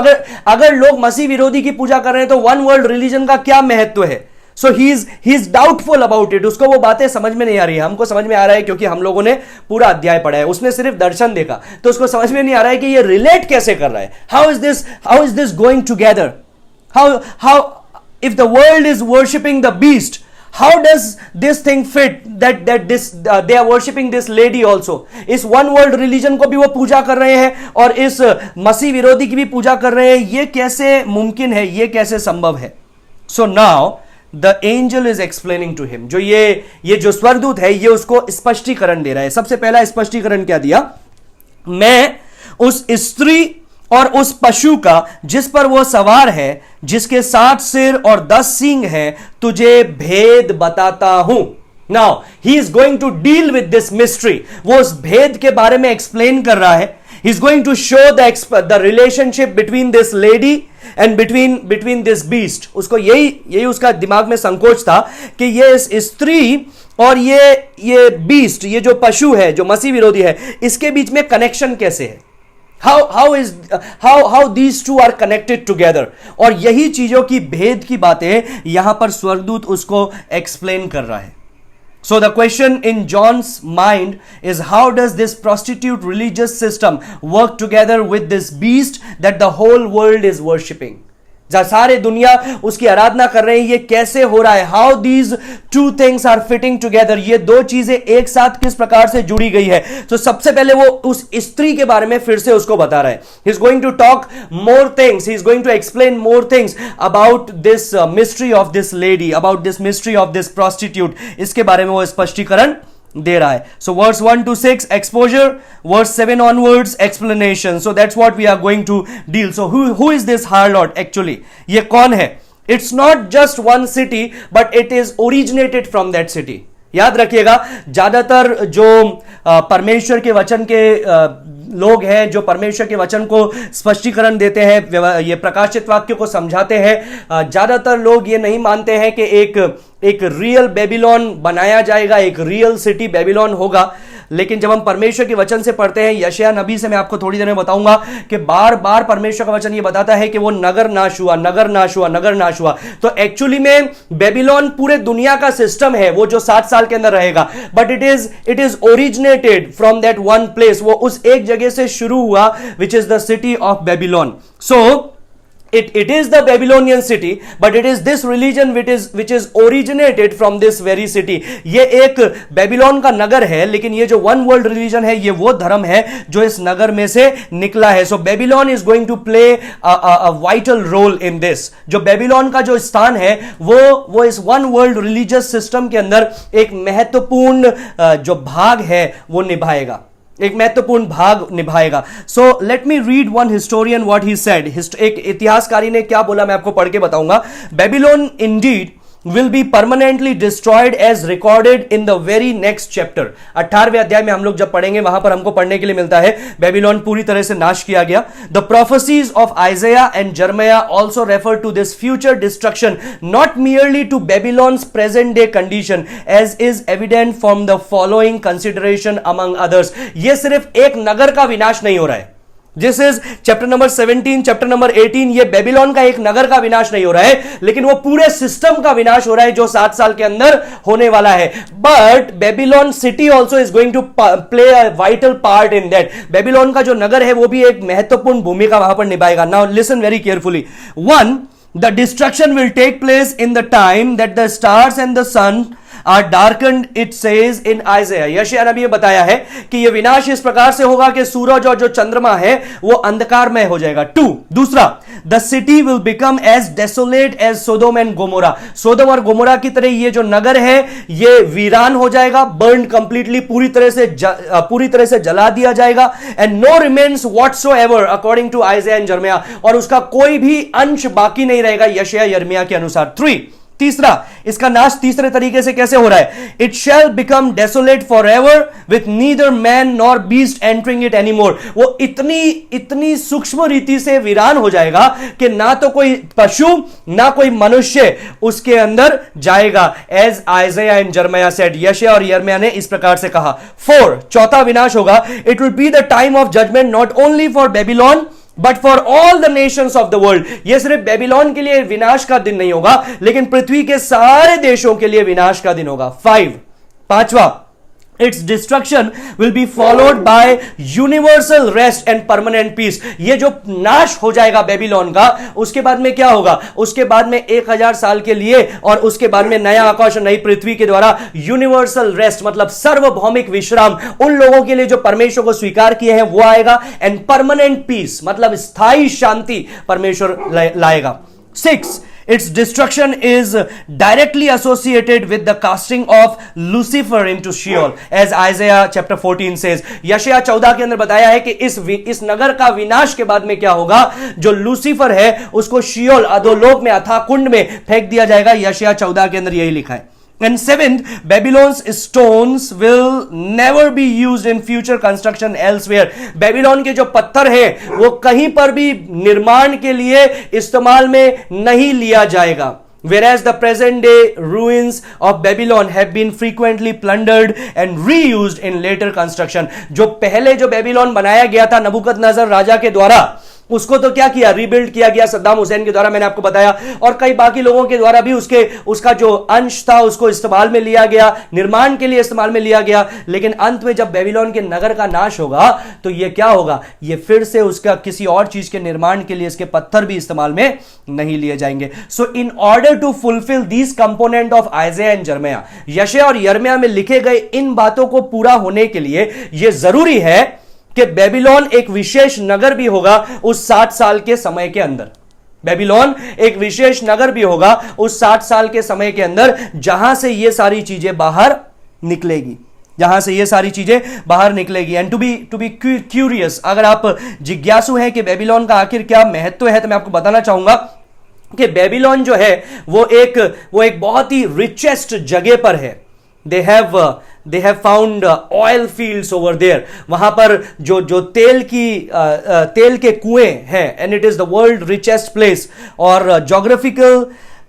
अगर लोग मसीह विरोधी की पूजा कर रहे हैं तो वन वर्ल्ड रिलीजन का क्या महत्व है. So he is doubtful about it. उसको वो बातें समझ में नहीं आ रही है. हमको समझ में आ रहा है क्योंकि हम लोगों ने पूरा अध्याय पढ़ा है. उसने सिर्फ दर्शन देखा तो उसको समझ में नहीं आ रहा है कि ये रिलेट कैसे कर रहा है. How is this going together? How if the world is worshipping the beast, how does this thing fit that this they are worshipping this lady also. इस वन वर्ल्ड रिलीजन को भी वो पूजा कर रहे हैं और इस मसीह विरोधी की भी पूजा कर रहे हैं. ये कैसे मुमकिन है, ये कैसे संभव है. So now the angel is explaining to him. जो ये जो स्वर्गदूत है ये उसको स्पष्टीकरण दे रहा है. सबसे पहला स्पष्टीकरण क्या दिया, मैं उस स्त्री और उस पशु का जिस पर वो सवार है, जिसके 7 सिर और 10 सींग हैं, तुझे भेद बताता हूं. Now he is going to deal with this mystery. वो उस भेद के बारे में एक्सप्लेन कर रहा है. He is going to show the relationship between this lady and between this beast. उसको यही उसका दिमाग में संकोच था कि ये इस स्त्री और ये बीस्ट, ये जो पशु है जो मसीह विरोधी है, इसके बीच में कनेक्शन कैसे है. How these two are connected together. और यही चीजों की भेद की बातें यहां पर स्वर्गदूत उसको एक्सप्लेन कर रहा है. So the question in John's mind is how does this prostitute religious system work together with this beast that the whole world is worshipping. जहां सारे दुनिया उसकी आराधना कर रहे हैं, ये कैसे हो रहा है. How these two things are fitting together. ये दो चीजें एक साथ किस प्रकार से जुड़ी गई है. तो सबसे पहले वो उस स्त्री के बारे में फिर से उसको बता रहा है. He is going to talk more things, he is going to explain more things about this mystery of this lady, about this mystery of this prostitute. इसके बारे में वो स्पष्टीकरण दे रहा है. So verse 1 to 6 exposure, verse 7 onwards explanation. So that's what we are going to deal. So who is this harlot actually? ये कौन है? It's not just one city but it is originated from that city. याद रखिएगा, ज्यादातर जो परमेश्वर के वचन के लोग हैं, जो परमेश्वर के वचन को स्पष्टीकरण देते हैं, ये प्रकाशित वाक्य को समझाते हैं, ज्यादातर लोग ये नहीं मानते हैं कि एक रियल बेबीलोन बनाया जाएगा, एक रियल सिटी बेबीलोन होगा. लेकिन जब हम परमेश्वर के वचन से पढ़ते हैं, यशायाह नबी से मैं आपको थोड़ी देर में बताऊंगा कि बार बार परमेश्वर का वचन ये बताता है कि वो नगर नाश हुआ, नगर नाश हुआ, नगर नाश हुआ। तो एक्चुअली में बेबीलोन पूरे दुनिया का सिस्टम है, वो जो 7 साल के अंदर रहेगा, but it is originated from that one place. वो उस एक जगह से शुरू हुआ, which is the city of Babylon. So it is the Babylonian city, but it is this religion which is originated from this very city. ये एक Babylon का नगर है, लेकिन ये जो वन वर्ल्ड रिलीजन है, ये वो धर्म है जो इस नगर में से निकला है। So Babylon is going to play a vital role in this. जो बेबीलोन का जो स्थान है, वो इस वन वर्ल्ड रिलीजियस सिस्टम के अंदर एक महत्वपूर्ण जो भाग है वो निभाएगा, एक महत्वपूर्ण भाग निभाएगा। So let me read one historian what he said. एक इतिहासकारी ने क्या बोला, मैं आपको पढ़ के बताऊंगा। Babylon Indeed will be permanently destroyed as recorded in the very next chapter। 18वें अध्याय में हम लोग जब पढ़ेंगे, वहां पर हमको पढ़ने के लिए मिलता है बेबीलोन पूरी तरह से नाश किया गया। The prophecies of Isaiah and Jeremiah also refer to this future destruction, not merely to Babylon's present day condition, as is evident from the following consideration among others। ये सिर्फ एक नगर का विनाश नहीं हो रहा है। This is chapter number 17, chapter number 18। ये बेबीलोन का एक नगर का विनाश नहीं हो रहा है, लेकिन वो पूरे सिस्टम का विनाश हो रहा है जो 7 साल के अंदर होने वाला है। But Babylon city also is going to play a vital part in that. Babylon का जो नगर है वो भी एक महत्वपूर्ण भूमिका वहां पर निभाएगा। Now listen very carefully. 1, the destruction will take place in the time that the stars and the sun are darkened, it says in Isaiah। यशायाह नबी ने बताया है कि यह विनाश इस प्रकार से होगा कि सूरज और जो चंद्रमा है वो अंधकारमय हो जाएगा। 2, दूसरा, the city will become as desolate as Sodom and Gomorrah। सोदम और गोमोरा की तरह ये जो नगर है ये वीरान हो जाएगा, burned completely, पूरी तरह से जला दिया जाएगा। and no remains whatsoever according to Isaiah and Jeremiah। और उसका कोई भी अंश बाकी नहीं रहेगा यशायाह यिर्मयाह के अनुसार। 3, तीसरा, इसका नाश तीसरे तरीके से कैसे हो रहा है? It shall become desolate for ever with neither man nor beast entering it anymore. वो इतनी सूक्ष्म रीति से वीरान हो जाएगा कि ना तो कोई पशु ना कोई मनुष्य उसके अंदर जाएगा। एज आइज़ाया एंड जर्मया सेड, यशायाह और यिर्मयाह ने इस प्रकार से कहा। 4, चौथा विनाश होगा। It will be the time of judgment not only for Babylon but for all the nations of the world. यह सिर्फ बेबीलोन के लिए विनाश का दिन नहीं होगा, लेकिन पृथ्वी के सारे देशों के लिए विनाश का दिन होगा। 5, पांचवा, its destruction will be followed by universal rest and permanent peace. ये जो नाश हो जाएगा बेबीलोन का, उसके बाद में क्या होगा? उसके बाद में 1000 साल के लिए और उसके बाद में नया आकाश और नई पृथ्वी के द्वारा यूनिवर्सल रेस्ट मतलब सार्वभौमिक विश्राम उन लोगों के लिए जो परमेश्वर को स्वीकार किए हैं वो आएगा। एंड परमानेंट पीस मतलब स्थायी शांति परमेश्वर लाएगा। 6, its destruction is directly associated with the casting of Lucifer into Sheol, as Isaiah chapter 14 says। यशायाह 14 के अंदर बताया है कि इस नगर का विनाश के बाद में क्या होगा? जो लूसीफर है उसको शियोल अधोलोक में अथाह कुंड में फेंक दिया जाएगा। यशायाह 14 के अंदर यही लिखा है। And 7th, Babylon's stones will never be used in future construction elsewhere। Babylon के जो पत्थर हैं वो कहीं पर भी निर्माण के लिए इस्तेमाल में नहीं लिया जाएगा। Whereas the present day ruins of Babylon have been frequently plundered and reused in later construction। जो पहले जो बेबीलोन बनाया गया था नबूकदनेस्सर राजा के द्वारा, उसको तो क्या किया? रीबिल्ड किया गया सद्दाम हुसैन के द्वारा, मैंने आपको बताया, और कई बाकी लोगों के द्वारा भी उसका जो अंश था उसको इस्तेमाल में लिया गया, निर्माण के लिए इस्तेमाल में लिया गया। लेकिन अंत में जब बेबीलोन के नगर का नाश होगा तो ये क्या होगा? ये फिर से उसका किसी और चीज के निर्माण के लिए इसके पत्थर भी इस्तेमाल में नहीं लिए जाएंगे। So in order to fulfil this component of Isaiah and Jeremiah, यशायाह और यिर्मयाह में लिखे गए इन बातों को पूरा होने के लिए यह जरूरी है कि बेबीलोन एक विशेष नगर भी होगा उस 60 साल के समय के अंदर। बेबीलोन एक विशेष नगर भी होगा उस 60 साल के समय के अंदर, जहां से ये सारी चीजें बाहर निकलेगी, जहां से ये सारी चीजें बाहर निकलेगी। एंड टू बी क्यूरियस, अगर आप जिज्ञासु हैं कि बेबीलोन का आखिर क्या महत्व है, तो मैं आपको बताना चाहूंगा कि बेबीलोन जो है वो एक बहुत ही रिचेस्ट जगह पर है। they have found oil fields over there। वहां पर जो तेल के कुएं हैं, and it is the world richest place। और geographical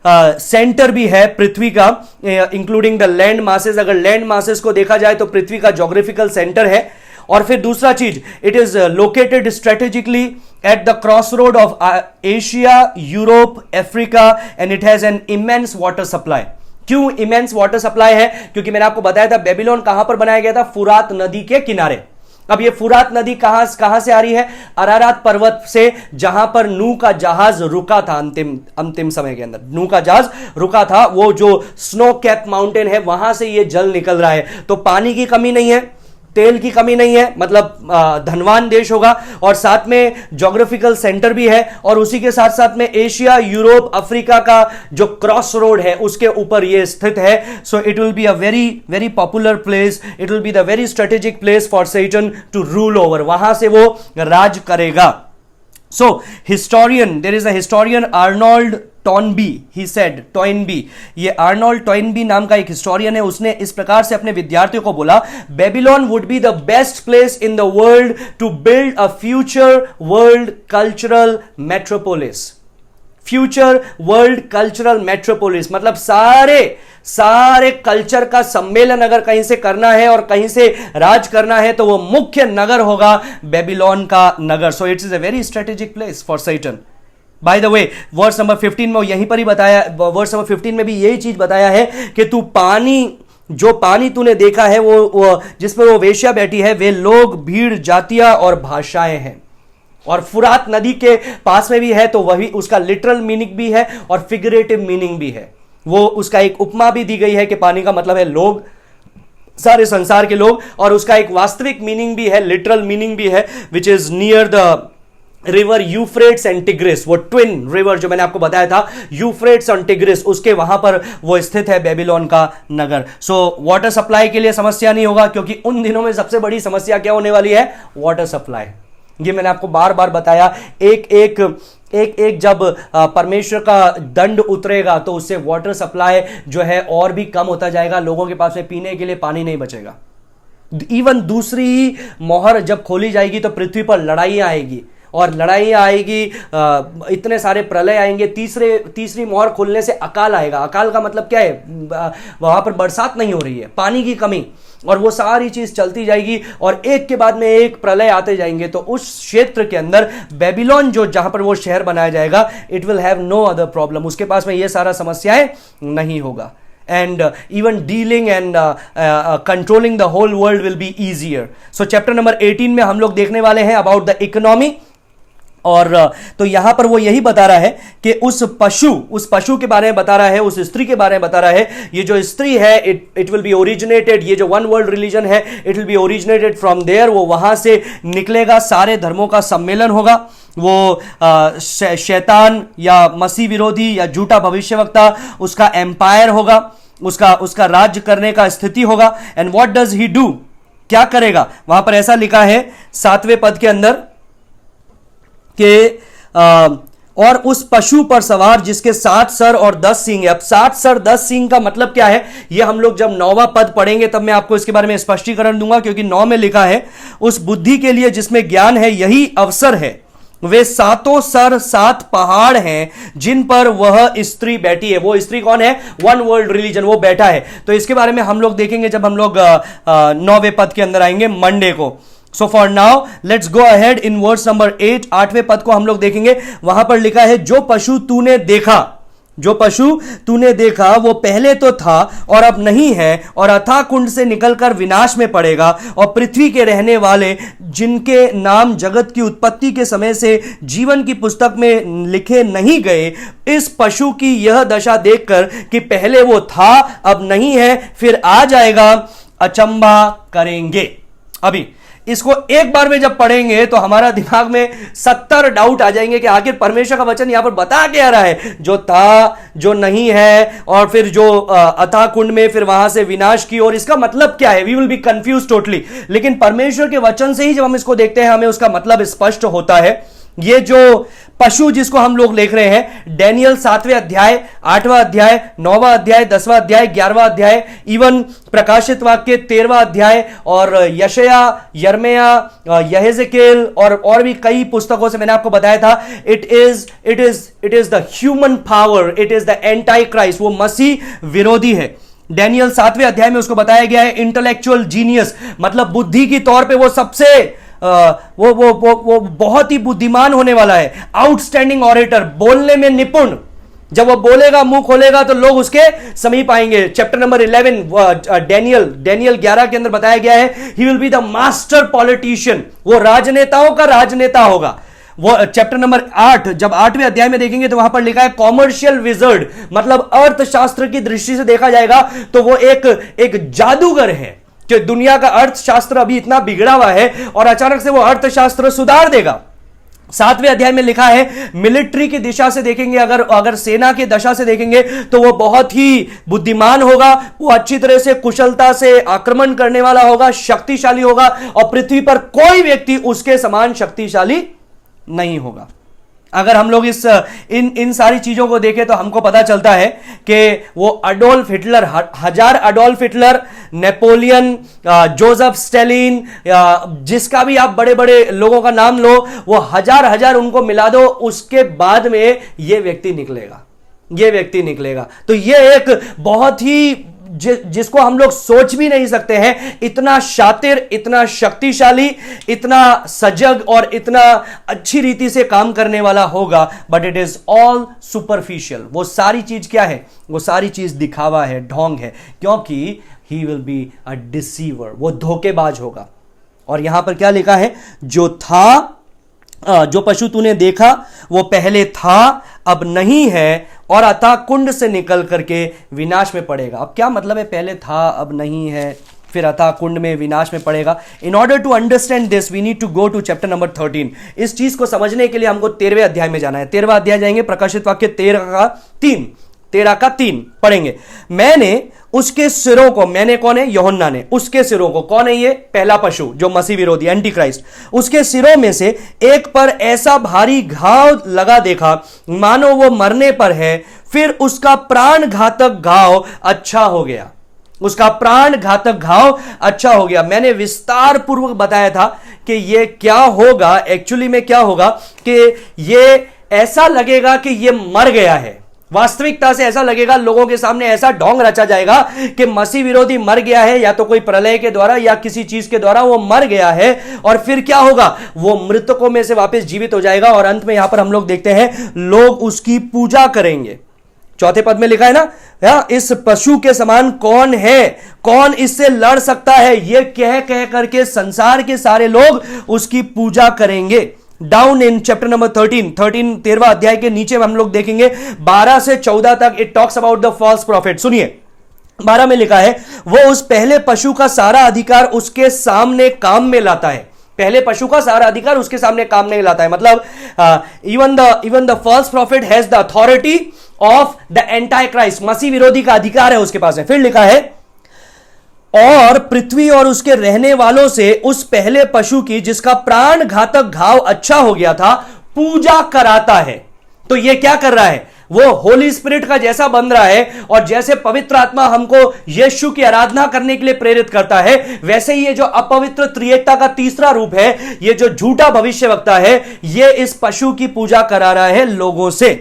सेंटर भी है पृथ्वी का, इंक्लूडिंग द लैंड मासेस। अगर लैंड मासेस को देखा जाए तो पृथ्वी का ज्योग्राफिकल सेंटर है। और फिर दूसरा चीज, it is located strategically at the cross road of Asia, Europe, Africa, and it has an immense water supply. क्यों इमेंस वाटर सप्लाई है? क्योंकि मैंने आपको बताया था बेबीलोन कहां पर बनाया गया था? फुरात नदी के किनारे। अब ये फुरात नदी कहां से आ रही है? अरारात पर्वत से, जहां पर नूह का जहाज रुका था अंतिम समय के अंदर। नूह का जहाज रुका था, वो जो स्नो कैप माउंटेन है वहां से ये जल निकल रहा है। तो पानी की कमी नहीं है, तेल की कमी नहीं है, मतलब धनवान देश होगा। और साथ में ज्योग्राफिकल सेंटर भी है, और उसी के साथ साथ में एशिया, यूरोप, अफ्रीका का जो क्रॉस रोड है उसके ऊपर ये स्थित है। So it will be a very very popular place, it will be the very strategic place for Satan to rule over. वहां से वो राज करेगा। So, historian, there is a historian Arnold Toynbee, he said, Toynbee, ये Arnold Toynbee नाम का एक historian है। उसने इस प्रकार से अपने विद्यार्थियों को बोला, Babylon would be the best place in the world to build a future world cultural metropolis. Future world cultural metropolis मतलब सारे कल्चर का सम्मेलन अगर कहीं से करना है और कहीं से राज करना है तो वो मुख्य नगर होगा बेबीलोन का नगर। So it's is a very strategic place for Satan. By the way, verse number 15 में यहीं पर ही बताया, वर्स नंबर 15 में भी यही चीज बताया है कि तू जो पानी तूने देखा है वो जिस पर वो वेश्या बैठी है, वे लोग, भीड़, जातियां और भाषाएं हैं। और फुरात नदी के पास में भी है, तो वही उसका लिटरल मीनिंग भी है और फिगरेटिव मीनिंग भी है। वो उसका एक उपमा भी दी गई है कि पानी का मतलब है लोग, सारे संसार के लोग, और उसका एक वास्तविक मीनिंग भी है, लिटरल मीनिंग भी है, which is near the river Euphrates and tigris. वो ट्विन रिवर जो मैंने आपको बताया था, यूफ्रेट्स और टिग्रिस, उसके वहां पर वो स्थित है बेबीलोन का नगर। सो वाटर सप्लाई के लिए समस्या नहीं होगा, क्योंकि उन दिनों में सबसे बड़ी समस्या क्या होने वाली है? Water supply. ये मैंने आपको बार बार बताया। एक जब परमेश्वर का दंड उतरेगा तो उससे वाटर सप्लाई जो है और भी कम होता जाएगा। लोगों के पास में पीने के लिए पानी नहीं बचेगा। इवन दूसरी मोहर जब खोली जाएगी तो पृथ्वी पर लड़ाइयां आएगी, और लड़ाइयां आएगी, इतने सारे प्रलय आएंगे। तीसरी मोहर खोलने से अकाल आएगा। अकाल का मतलब क्या है? वहां पर बरसात नहीं हो रही है, पानी की कमी, और वो सारी चीज चलती जाएगी और एक के बाद में एक प्रलय आते जाएंगे। तो उस क्षेत्र के अंदर बेबीलोन जो जहां पर वो शहर बनाया जाएगा, it will have no other problem. उसके पास में ये सारा समस्याएं नहीं होगा। and even dealing and controlling the whole world will be easier. So chapter number 18 में हम लोग देखने वाले हैं about the economy। और तो यहां पर वो यही बता रहा है कि उस पशु के बारे में बता रहा है, उस स्त्री के बारे में बता रहा है। ये जो स्त्री है, इट विल बी ओरिजिनेटेड, ये जो वन वर्ल्ड रिलीजन है, it will be originated from there. वो वहां से निकलेगा, सारे धर्मों का सम्मेलन होगा। वो शैतान या मसीह विरोधी या झूठा भविष्यवक्ता, उसका एम्पायर होगा, उसका राज्य करने का स्थिति होगा। And what does he do, क्या करेगा? वहां पर ऐसा लिखा है 7वें पद के अंदर कि और उस पशु पर सवार जिसके 7 सर और 10 सींग है। अब 7 सर 10 सींग का मतलब क्या है, ये हम लोग जब 9वां पद पढ़ेंगे तब मैं आपको इसके बारे में स्पष्टीकरण दूंगा, क्योंकि 9 में लिखा है, उस बुद्धि के लिए जिसमें ज्ञान है यही अवसर है। वे 7 सर 7 पहाड़ हैं जिन पर वह स्त्री बैठी है। वो स्त्री कौन है? वन वर्ल्ड रिलीजन, वो बैठा है। तो इसके बारे में हम लोग देखेंगे जब हम लोग 9वें पद के अंदर आएंगे मंडे को। So for now let's go ahead in verse number 8। 8वें पद को हम लोग देखेंगे। वहां पर लिखा है, जो पशु तूने देखा वो पहले तो था और अब नहीं है, और अथाह कुंड से निकलकर विनाश में पड़ेगा। और पृथ्वी के रहने वाले जिनके नाम जगत की उत्पत्ति के समय से जीवन की पुस्तक में लिखे नहीं गए, इस पशु की यह दशा देखकर कि पहले वो था अब नहीं है फिर आ जाएगा, अचंभा करेंगे। अभी इसको एक बार में जब पढ़ेंगे तो हमारा दिमाग में 70 डाउट आ जाएंगे कि आखिर परमेश्वर का वचन यहां पर बता क्या रहा है। जो था, जो नहीं है, और फिर जो अथाह कुंड में, फिर वहां से विनाश की, और इसका मतलब क्या है? We will be confuse totally. लेकिन परमेश्वर के वचन से ही जब हम इसको देखते हैं हमें उसका मतलब स्पष्ट होता है। ये जो पशु जिसको हम लोग लिख रहे हैं, डैनियल 7वें अध्याय, 8वां अध्याय, 9वां अध्याय, 10वां अध्याय, 11वां अध्याय, इवन प्रकाशित वाक्य 13वां अध्याय, और यशाया, यिर्मयाह, यहेजकेल और भी कई पुस्तकों से मैंने आपको बताया था, it is the human power, it is the anti Christ, वो मसीह विरोधी है। डैनियल 7वें अध्याय में उसको बताया गया है इंटेलेक्चुअल जीनियस, मतलब बुद्धि की तौर पे वो सबसे वो बहुत ही बुद्धिमान होने वाला है, आउटस्टैंडिंग ऑरेटर, बोलने में निपुण। जब वो बोलेगा, मुंह खोलेगा तो लोग उसके समीप आएंगे। चैप्टर नंबर 11 डैनियल 11 के अंदर बताया गया है, he will be the master politician, वो राजनेताओं का राजनेता होगा। वो चैप्टर नंबर 8, जब 8वें अध्याय में देखेंगे तो वहां पर लिखा है कॉमर्शियल विजर्ड, मतलब अर्थशास्त्र की दृष्टि से देखा जाएगा तो वो एक जादूगर है कि दुनिया का अर्थशास्त्र अभी इतना बिगड़ा हुआ है और अचानक से वो अर्थशास्त्र सुधार देगा। 7वें अध्याय में लिखा है मिलिट्री की दिशा से देखेंगे, अगर सेना की दशा से देखेंगे तो वो बहुत ही बुद्धिमान होगा, वो अच्छी तरह से कुशलता से आक्रमण करने वाला होगा, शक्तिशाली होगा, और पृथ्वी पर कोई व्यक्ति उसके समान शक्तिशाली नहीं होगा। अगर हम लोग इन सारी चीजों को देखें तो हमको पता चलता है कि वो Adolf Hitler, Adolf Hitler, Napoleon, Joseph Stalin, जिसका भी आप बड़े बड़े लोगों का नाम लो, वो हजार उनको मिला दो, उसके बाद में ये व्यक्ति निकलेगा। तो ये एक बहुत ही जिसको हम लोग सोच भी नहीं सकते हैं, इतना शातिर, इतना शक्तिशाली, इतना सजग और इतना अच्छी रीति से काम करने वाला होगा। But it is all superficial. वो सारी चीज क्या है? वो सारी चीज दिखावा है, ढोंग है, क्योंकि he will be a deceiver, वो धोखेबाज होगा। और यहां पर क्या लिखा है? जो पशु तूने देखा वो पहले था, अब नहीं है, और अतः कुंड से निकल करके विनाश में पड़ेगा। अब क्या मतलब है पहले था अब नहीं है फिर अतः कुंड में विनाश में पड़ेगा? In order to understand this we need to go to chapter number 13। इस चीज को समझने के लिए हमको 13वें अध्याय में जाना है। 13वां अध्याय जाएंगे, प्रकाशित वाक्य 13 का 3 पढ़ेंगे। मैंने उसके सिरों को, मैंने कौन है? यूहन्ना ने। उसके सिरों को, कौन है ये? पहला पशु जो मसीह विरोधी, एंटी क्राइस्ट। उसके सिरों में से एक पर ऐसा भारी घाव लगा देखा मानो वो मरने पर है, फिर उसका प्राण घातक घाव अच्छा हो गया। उसका प्राण घातक घाव अच्छा हो गया। मैंने विस्तार पूर्वक बताया था कि ये क्या होगा, एक्चुअली में क्या होगा कि ये ऐसा लगेगा कि ये मर गया है। वास्तविकता से ऐसा लगेगा, लोगों के सामने ऐसा ढोंग रचा जाएगा कि मसीह विरोधी मर गया है, या तो कोई प्रलय के द्वारा या किसी चीज के द्वारा वो मर गया है, और फिर क्या होगा? वो मृतकों में से वापस जीवित हो जाएगा। और अंत में यहां पर हम लोग देखते हैं लोग उसकी पूजा करेंगे। चौथे पद में लिखा है ना, इस पशु के समान कौन है, कौन इससे लड़ सकता है, ये कह करके संसार के सारे लोग उसकी पूजा करेंगे। डाउन इन चैप्टर नंबर 13वां अध्याय के नीचे हम लोग देखेंगे 12 से 14 तक, it talks about the false prophet. सुनिए, 12 में लिखा है, वो उस पहले पशु का सारा अधिकार उसके सामने काम में लाता है। पहले पशु का सारा अधिकार उसके सामने काम नहीं लाता है, मतलब even the false prophet has the authority of the antichrist. मसीह विरोधी का अधिकार है उसके पास है। फिर लिखा है, और पृथ्वी और उसके रहने वालों से उस पहले पशु की जिसका प्राण घातक घाव अच्छा हो गया था पूजा कराता है। तो ये क्या कर रहा है? वो होली स्पिरिट का जैसा बन रहा है, और जैसे पवित्र आत्मा हमको यीशु की आराधना करने के लिए प्रेरित करता है, वैसे ही ये जो अपवित्र त्रिएकता का तीसरा रूप है, ये जो झूठा भविष्यवक्ता है, ये इस पशु की पूजा करा रहा है लोगों से।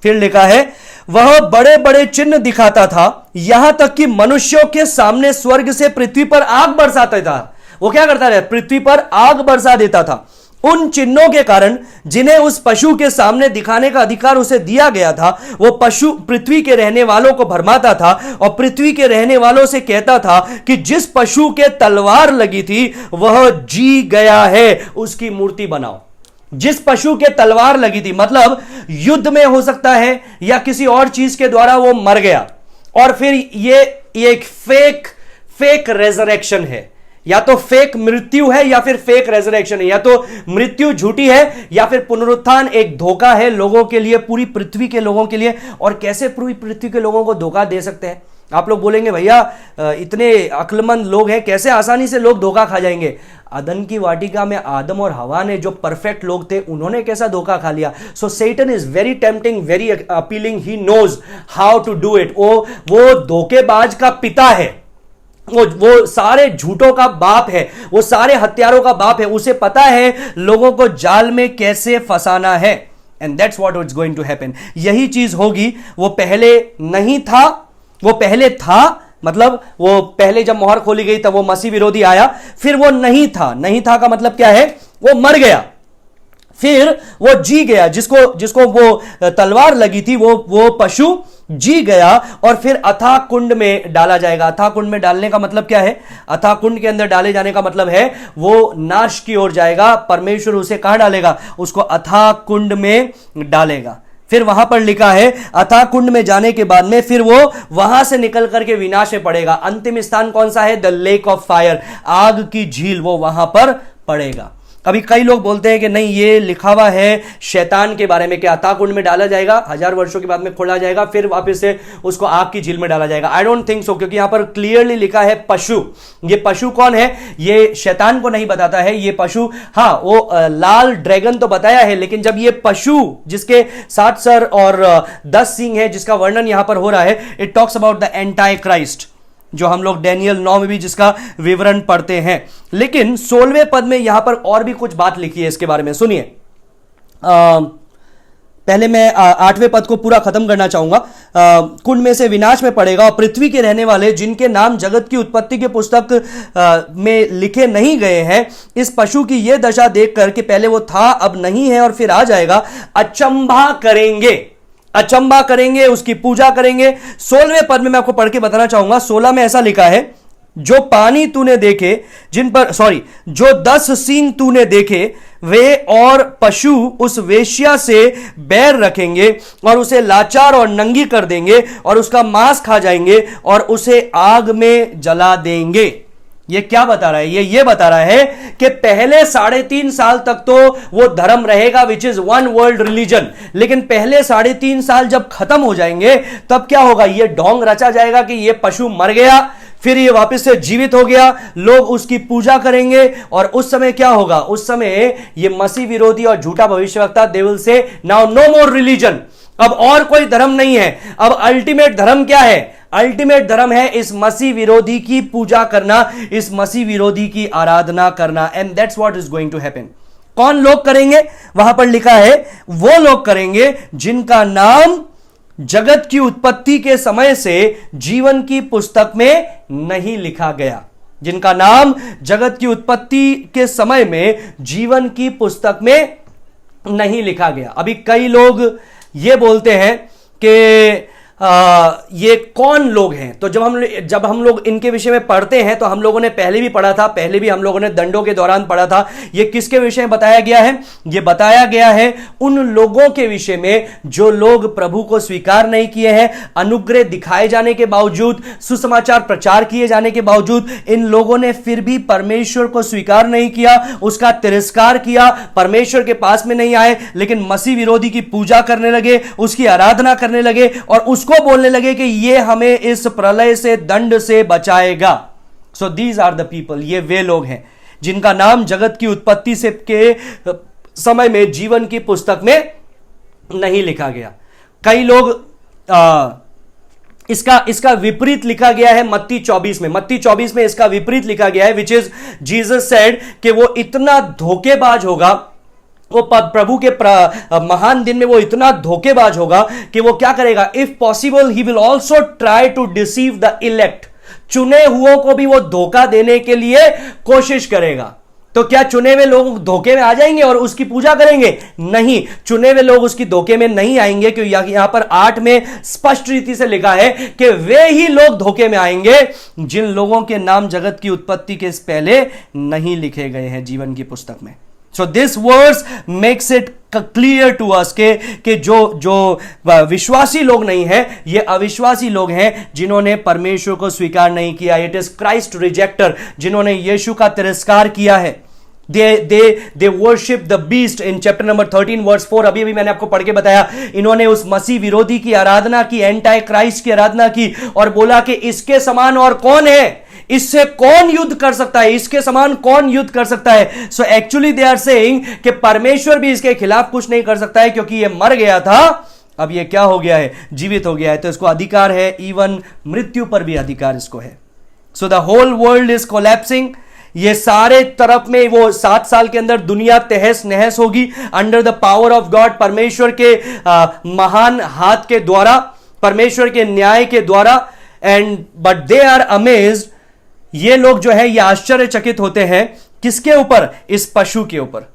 फिर लिखा है, वह बड़े बड़े चिन्ह दिखाता था, यहां तक कि मनुष्यों के सामने स्वर्ग से पृथ्वी पर आग बरसाता था। वो क्या करता है? पृथ्वी पर आग बरसा देता था। उन चिन्हों के कारण जिन्हें उस पशु के सामने दिखाने का अधिकार उसे दिया गया था, वो पशु पृथ्वी के रहने वालों को भरमाता था और पृथ्वी के रहने वालों से कहता था कि जिस पशु के तलवार लगी थी वह जी गया है, उसकी मूर्ति बनाओ। जिस पशु के तलवार लगी थी, मतलब युद्ध में हो सकता है या किसी और चीज के द्वारा वो मर गया, और फिर ये एक फेक रेजरेक्शन है, या तो फेक मृत्यु है या फिर फेक रेजरेक्शन है, या तो मृत्यु झूठी है या फिर पुनरुत्थान एक धोखा है लोगों के लिए, पूरी पृथ्वी के लोगों के लिए। और कैसे पूरी पृथ्वी के लोगों को धोखा दे सकते हैं? आप लोग बोलेंगे भैया इतने अक्लमंद लोग हैं, कैसे आसानी से लोग धोखा खा जाएंगे? अदन की वाटिका में आदम और हवा ने, जो परफेक्ट लोग थे, उन्होंने कैसा धोखा खा लिया? So Satan is very tempting, very appealing, he knows how to do it. वो धोखेबाज का पिता है, वो सारे झूठों का बाप है, वो सारे हत्यारों का बाप है। उसे पता है लोगों को जाल में कैसे फंसाना है। And that's what is going to happen. यही चीज होगी। वो पहले नहीं था, वो पहले था, मतलब वो पहले जब मोहर खोली गई तब वो मसीह विरोधी आया, फिर वो नहीं था। नहीं था का मतलब क्या है? वो मर गया, फिर वो जी गया। जिसको वो तलवार लगी थी, वो पशु जी गया, और फिर अथाह कुंड में डाला जाएगा। अथाह कुंड में डालने का मतलब क्या है? अथाह कुंड के अंदर डाले जाने का मतलब है वो नाश की ओर जाएगा। परमेश्वर उसे कहां डालेगा? उसको अथाह कुंड में डालेगा। फिर वहां पर लिखा है अथाह कुंड में जाने के बाद में फिर वो वहां से निकल करके विनाश में पड़ेगा। अंतिम स्थान कौन सा है? द लेक ऑफ फायर, आग की झील, वो वहां पर पड़ेगा। अभी कई लोग बोलते हैं कि नहीं, ये लिखा हुआ है शैतान के बारे में कि अथाह कुंड में डाला जाएगा, 1000 वर्षों के बाद में खोला जाएगा, फिर वापस से उसको आग की झील में डाला जाएगा। आई डोंट थिंक सो, क्योंकि यहां पर क्लियरली लिखा है पशु। ये पशु कौन है? ये शैतान को नहीं बताता है। ये पशु, हाँ, वो लाल ड्रैगन तो बताया है, लेकिन जब ये पशु जिसके 7 सर और 10 सींग है, जिसका वर्णन यहां पर हो रहा है, it talks about the anti Christ, जो हम लोग डैनियल 9 में भी जिसका विवरण पढ़ते हैं। लेकिन 16वें पद में यहां पर और भी कुछ बात लिखी है इसके बारे में, सुनिए। पहले मैं 8वें पद को पूरा खत्म करना चाहूंगा। कुंड में से विनाश में पड़ेगा, और पृथ्वी के रहने वाले जिनके नाम जगत की उत्पत्ति के पुस्तक में लिखे नहीं गए हैं, इस पशु की यह दशा देखकर कि पहले वो था, अब नहीं है और फिर आ जाएगा, अचंभा करेंगे। अचंभा करेंगे, उसकी पूजा करेंगे। 16वें पद में मैं आपको पढ़ के बताना चाहूंगा। 16 में ऐसा लिखा है, जो पानी तूने देखे, जो 10 सींग तूने देखे, वे और पशु उस वेश्या से बैर रखेंगे और उसे लाचार और नंगी कर देंगे और उसका मांस खा जाएंगे और उसे आग में जला देंगे। ये क्या बता रहा है? ये बता रहा है कि पहले 3.5 साल तक तो वो धर्म रहेगा, which is one world religion. लेकिन पहले 3.5 साल जब खत्म हो जाएंगे, तब क्या होगा? ये ढोंग रचा जाएगा कि ये पशु मर गया, फिर ये वापस से जीवित हो गया, लोग उसकी पूजा करेंगे, और उस समय क्या होगा? उस समय ये मसीह विरोधी और झूठा भविष्यवक्ता, they will say now no more religion. अब और कोई धर्म नहीं है। अब अल्टीमेट धर्म क्या है? अल्टीमेट धर्म है इस मसीह विरोधी की पूजा करना, इस मसीह विरोधी की आराधना करना। And that's what is going to happen. कौन लोग करेंगे? वहां पर लिखा है, वो लोग करेंगे जिनका नाम जगत की उत्पत्ति के समय से जीवन की पुस्तक में नहीं लिखा गया। जिनका नाम जगत की उत्पत्ति के समय में जीवन की पुस्तक में नहीं लिखा गया। अभी कई लोग ये बोलते हैं कि ये कौन लोग हैं? तो जब हम लोग इनके विषय में पढ़ते हैं, तो हम लोगों ने पहले भी पढ़ा था, पहले भी हम लोगों ने दंडों के दौरान पढ़ा था। ये किसके विषय में बताया गया है? ये बताया गया है उन लोगों के विषय में जो लोग प्रभु को स्वीकार नहीं किए हैं। अनुग्रह दिखाए जाने के बावजूद, सुसमाचार प्रचार किए जाने के बावजूद, इन लोगों ने फिर भी परमेश्वर को स्वीकार नहीं किया, उसका तिरस्कार किया, परमेश्वर के पास में नहीं आए, लेकिन मसीह विरोधी की पूजा करने लगे, उसकी आराधना करने लगे, और उसको बोलने लगे कि ये हमें इस प्रलय से, दंड से बचाएगा। So these are the people, ये वे लोग हैं जिनका नाम जगत की उत्पत्ति से के समय में जीवन की पुस्तक में नहीं लिखा गया। कई लोग इसका विपरीत लिखा गया है मत्ती 24 में। मत्ती 24 में इसका विपरीत लिखा गया है, विच इज जीसस सेड कि वो इतना धोखेबाज होगा, वो प्रभु के महान दिन में वो इतना धोखेबाज होगा कि वो क्या करेगा? If possible he will also try to deceive the elect. चुने हुओं को भी वो धोखा देने के लिए कोशिश करेगा। तो क्या चुने हुए लोग धोखे में आ जाएंगे और उसकी पूजा करेंगे? नहीं, चुने हुए लोग उसकी धोखे में नहीं आएंगे, क्योंकि यहां पर 8 में स्पष्ट रीति से लिखा है कि वे ही लोग धोखे में आएंगे जिन लोगों के नाम जगत की उत्पत्ति के पहले नहीं लिखे गए हैं जीवन की पुस्तक में। So this verse makes it clear to us कि जो विश्वासी लोग नहीं है, ये अविश्वासी लोग हैं जिन्होंने परमेश्वर को स्वीकार नहीं किया। इट इज क्राइस्ट रिजेक्टर, जिन्होंने यीशु का तिरस्कार किया है। They worship the beast in chapter number 13 verse 4। अभी अभी मैंने आपको पढ़ के बताया, इन्होंने उस मसीह विरोधी की आराधना की, एंटी क्राइस्ट की आराधना की, और बोला कि इसके समान और कौन है, इससे कौन युद्ध कर सकता है, इसके समान कौन युद्ध कर सकता है। So actually they are saying कि परमेश्वर भी इसके खिलाफ कुछ नहीं कर सकता है, क्योंकि ये मर गया था, अब ये क्या हो गया है, जीवित हो गया है, तो इसको अधिकार है, इवन मृत्यु पर भी अधिकार इसको है। So the whole world is collapsing. ये सारे तरफ में वो 7 साल के अंदर दुनिया तहस नहस होगी under the power of God, परमेश्वर के महान हाथ के द्वारा, परमेश्वर के न्याय के द्वारा। And but they are amazed, ये लोग जो है ये आश्चर्यचकित होते हैं किसके ऊपर, इस पशु के ऊपर,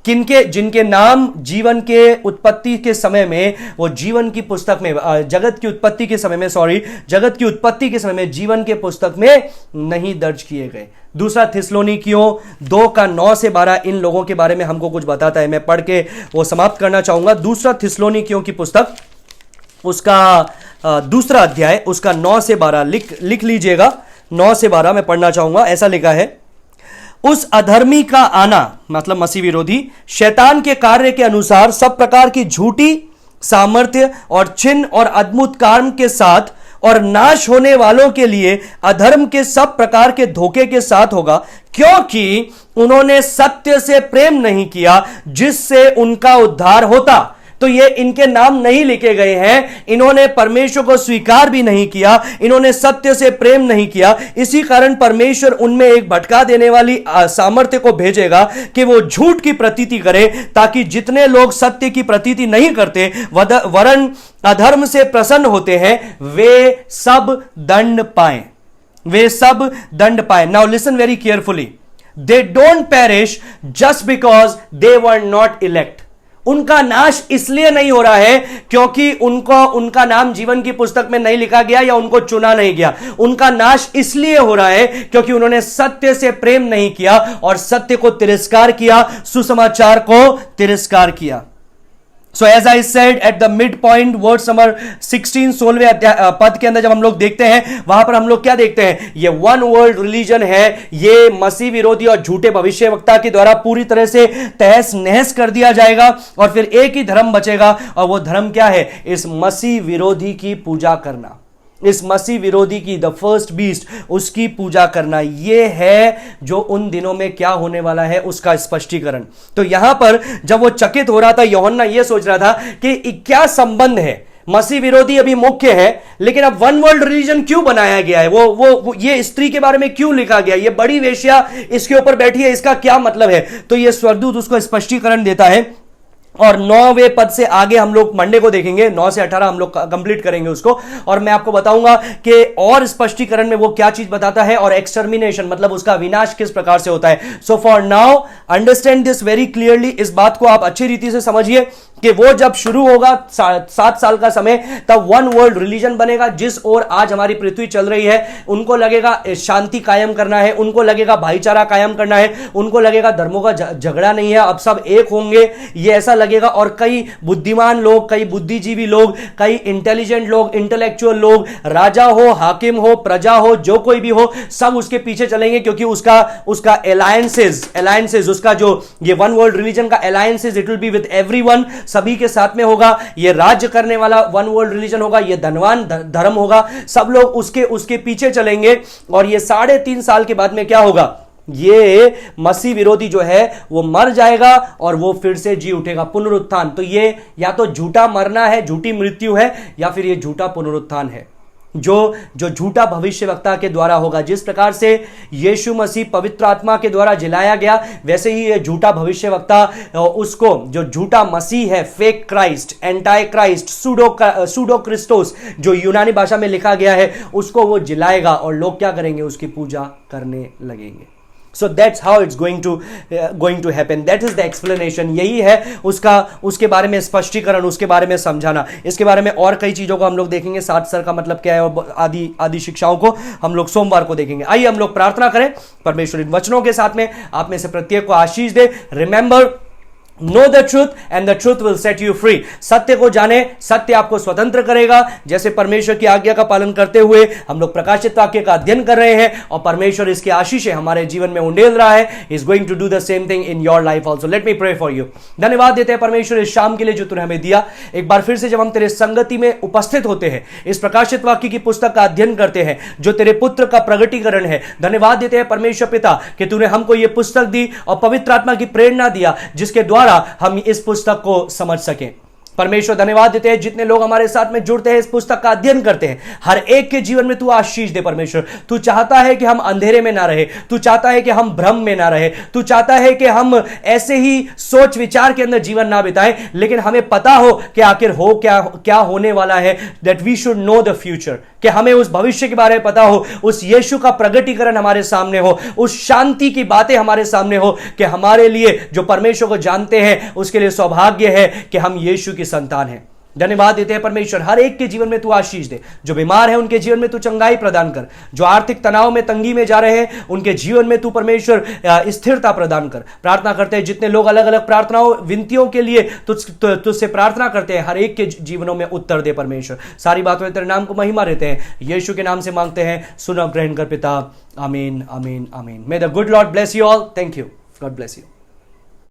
किनके, जिनके नाम जीवन के उत्पत्ति के समय में, वो जीवन की पुस्तक में, जगत की उत्पत्ति के समय में, जगत की उत्पत्ति के समय में जीवन के पुस्तक में नहीं दर्ज किए गए। दूसरा थिस्सलुनीकियों 2:9 से 12 इन लोगों के बारे में हमको कुछ बताता है। मैं पढ़ के वो समाप्त करना चाहूंगा। दूसरा थिस्सलुनीकियों की पुस्तक, उसका दूसरा अध्याय, उसका 9 से 12 लिख लीजिएगा। 9 से 12 मैं पढ़ना चाहूंगा। ऐसा लिखा है, उस अधर्मी का आना, मतलब मसीह विरोधी, शैतान के कार्य के अनुसार सब प्रकार की झूठी सामर्थ्य और चिन्ह और अद्भुत काम के साथ, और नाश होने वालों के लिए अधर्म के सब प्रकार के धोखे के साथ होगा, क्योंकि उन्होंने सत्य से प्रेम नहीं किया जिससे उनका उद्धार होता। तो ये इनके नाम नहीं लिखे गए हैं, इन्होंने परमेश्वर को स्वीकार भी नहीं किया, इन्होंने सत्य से प्रेम नहीं किया। इसी कारण परमेश्वर उनमें एक भटका देने वाली सामर्थ्य को भेजेगा कि वो झूठ की प्रतीति करे, ताकि जितने लोग सत्य की प्रतीति नहीं करते वरन अधर्म से प्रसन्न होते हैं, वे सब दंड पाएं, वे सब दंड पाएं। Now listen very carefully, they don't perish just because they were not elect. उनका नाश इसलिए नहीं हो रहा है क्योंकि उनका नाम जीवन की पुस्तक में नहीं लिखा गया या उनको चुना नहीं गया। उनका नाश इसलिए हो रहा है क्योंकि उन्होंने सत्य से प्रेम नहीं किया और सत्य को तिरस्कार किया, सुसमाचार को तिरस्कार किया। So as I said at the midpoint, words number 16 16वें पद के अंदर जब हम लोग देखते हैं, वहां पर हम लोग क्या देखते हैं, ये वन वर्ल्ड रिलीजन है, ये मसीह विरोधी और झूठे भविष्यवक्ता के द्वारा पूरी तरह से तहस नहस कर दिया जाएगा, और फिर एक ही धर्म बचेगा, और वो धर्म क्या है, इस मसीह विरोधी की पूजा करना, इस मसीह विरोधी की, द फर्स्ट बीस्ट, उसकी पूजा करना। यह है जो उन दिनों में क्या होने वाला है उसका स्पष्टीकरण। तो यहां पर जब वो चकित हो रहा था, यूहन्ना यह सोच रहा था कि क्या संबंध है, मसीह विरोधी अभी मुख्य है, लेकिन अब वन वर्ल्ड रिलीजन क्यों बनाया गया है, वो ये स्त्री के बारे में क्यों लिखा गया, ये बड़ी वेश्या इसके ऊपर बैठी है, इसका क्या मतलब है। तो ये स्वर्गदूत उसको स्पष्टीकरण देता है, और 9वें पद से आगे हम लोग मंडे को देखेंगे, 9 से 18 हम लोग कंप्लीट करेंगे उसको, और मैं आपको बताऊंगा कि और स्पष्टीकरण में वो क्या चीज बताता है, और एक्सटर्मिनेशन मतलब उसका विनाश किस प्रकार से होता है। सो for now understand this very clearly, इस बात को आप अच्छी रीति से समझिए कि वो जब शुरू होगा 7 साल का समय, तब वन वर्ल्ड रिलीजन बनेगा। जिस ओर आज हमारी पृथ्वी चल रही है, उनको लगेगा शांति कायम करना है, उनको लगेगा भाईचारा कायम करना है, उनको लगेगा धर्मों का झगड़ा नहीं है, अब सब एक होंगे, ये ऐसा लगेगा। और कई बुद्धिमान लोग, कई बुद्धिजीवी लोग, कई इंटेलिजेंट लोग, इंटेलेक्चुअल लोग, राजा हो, हाकिम हो, प्रजा हो, जो कोई भी हो, सब उसके पीछे चलेंगे, क्योंकि उसका अलायंसेस, उसका जो ये वन वर्ल्ड रिलीजन का alliances, it will be with everyone, सभी के साथ में होगा। ये राज्य करने वाला वन वर्ल्ड रिलीजन होगा, ये धनवान धर्म होगा, सब लोग उसके पीछे चलेंगे। और ये 3.5 साल के बाद में क्या होगा, ये मसीह विरोधी जो है वो मर जाएगा और वो फिर से जी उठेगा, पुनरुत्थान। तो ये या तो झूठा मरना है, झूठी मृत्यु है, या फिर ये झूठा पुनरुत्थान है, जो झूठा भविष्यवक्ता के द्वारा होगा। जिस प्रकार से यीशु मसीह पवित्र आत्मा के द्वारा जिलाया गया, वैसे ही ये झूठा भविष्यवक्ता उसको, जो झूठा मसीह है, fake Christ, anti Christ, pseudo Christos, जो यूनानी भाषा में लिखा गया है, उसको वो जिलाएगा, और लोग क्या करेंगे, उसकी पूजा करने लगेंगे। So that's how it's going to happen. That is the explanation. यही है उसके बारे में स्पष्टीकरण, उसके बारे में समझाना। इसके बारे में और कई चीजों को हम लोग देखेंगे, 7 सर का मतलब क्या है, और आदि शिक्षाओं को हम लोग सोमवार को देखेंगे। आइए हम लोग प्रार्थना करें, परमेश्वर इन वचनों के साथ में आप में से प्रत्येक को आशीष दे। Remember, know the truth and the truth will set you free. सत्य को जाने, सत्य आपको स्वतंत्र करेगा। जैसे परमेश्वर की आज्ञा का पालन करते हुए हम लोग प्रकाशित वाक्य का अध्ययन कर रहे हैं और परमेश्वर इसकी आशीषें हमारे जीवन में उंडेल रहा है। Is going to do the same thing in your life also. Let me pray for you. धन्यवाद देते हैं परमेश्वर इस शाम के लिए जो तूने हमें दिया। एक बार फिर से जब हम तेरे संगति में उपस्थित होते हैं, इस प्रकाशित वाक्य की पुस्तक का अध्ययन करते हैं जो तेरे पुत्र का प्रगटीकरण है, धन्यवाद देते हैं परमेश्वर पिता कि तूने हमको यह पुस्तक दी और पवित्र आत्मा की प्रेरणा दिया जिसके द्वारा हम इस पुस्तक को समझ सकें। परमेश्वर धन्यवाद देते हैं जितने लोग हमारे साथ में जुड़ते हैं, इस पुस्तक का अध्ययन करते हैं, हर एक के जीवन में तू आशीष दे। परमेश्वर तू चाहता है कि हम अंधेरे में ना रहे, तू चाहता है कि हम भ्रम में ना रहे, तू चाहता है कि हम ऐसे ही सोच विचार के अंदर जीवन ना बिताएं, लेकिन हमें पता हो कि आखिर हो क्या होने वाला है। That we should know the future, कि हमें उस भविष्य के बारे में पता हो, उस यीशु का प्रगटीकरण हमारे सामने हो, उस शांति की बातें हमारे सामने हो कि हमारे लिए जो परमेश्वर को जानते हैं उसके लिए सौभाग्य है कि हम यीशु की संतान हैं। धन्यवाद देते हैं परमेश्वर, हर एक के जीवन में तू आशीष दे। जो बीमार है उनके जीवन में तू चंगाई प्रदान कर, जो आर्थिक तनाव में, तंगी में जा रहे हैं उनके जीवन में तू परमेश्वर स्थिरता प्रदान कर। प्रार्थना करते हैं जितने लोग अलग अलग प्रार्थनाओं, विनतियों के लिए तुझसे प्रार्थना करते हैं, हर एक के जीवनों में उत्तर दे परमेश्वर। सारी बातों में तेरे नाम को महिमा देते हैं, यीशु के नाम से मांगते हैं, सुनो ग्रहण कर पिता। आमीन, आमीन, आमीन। मे the good Lord bless you all. Thank you. God bless you.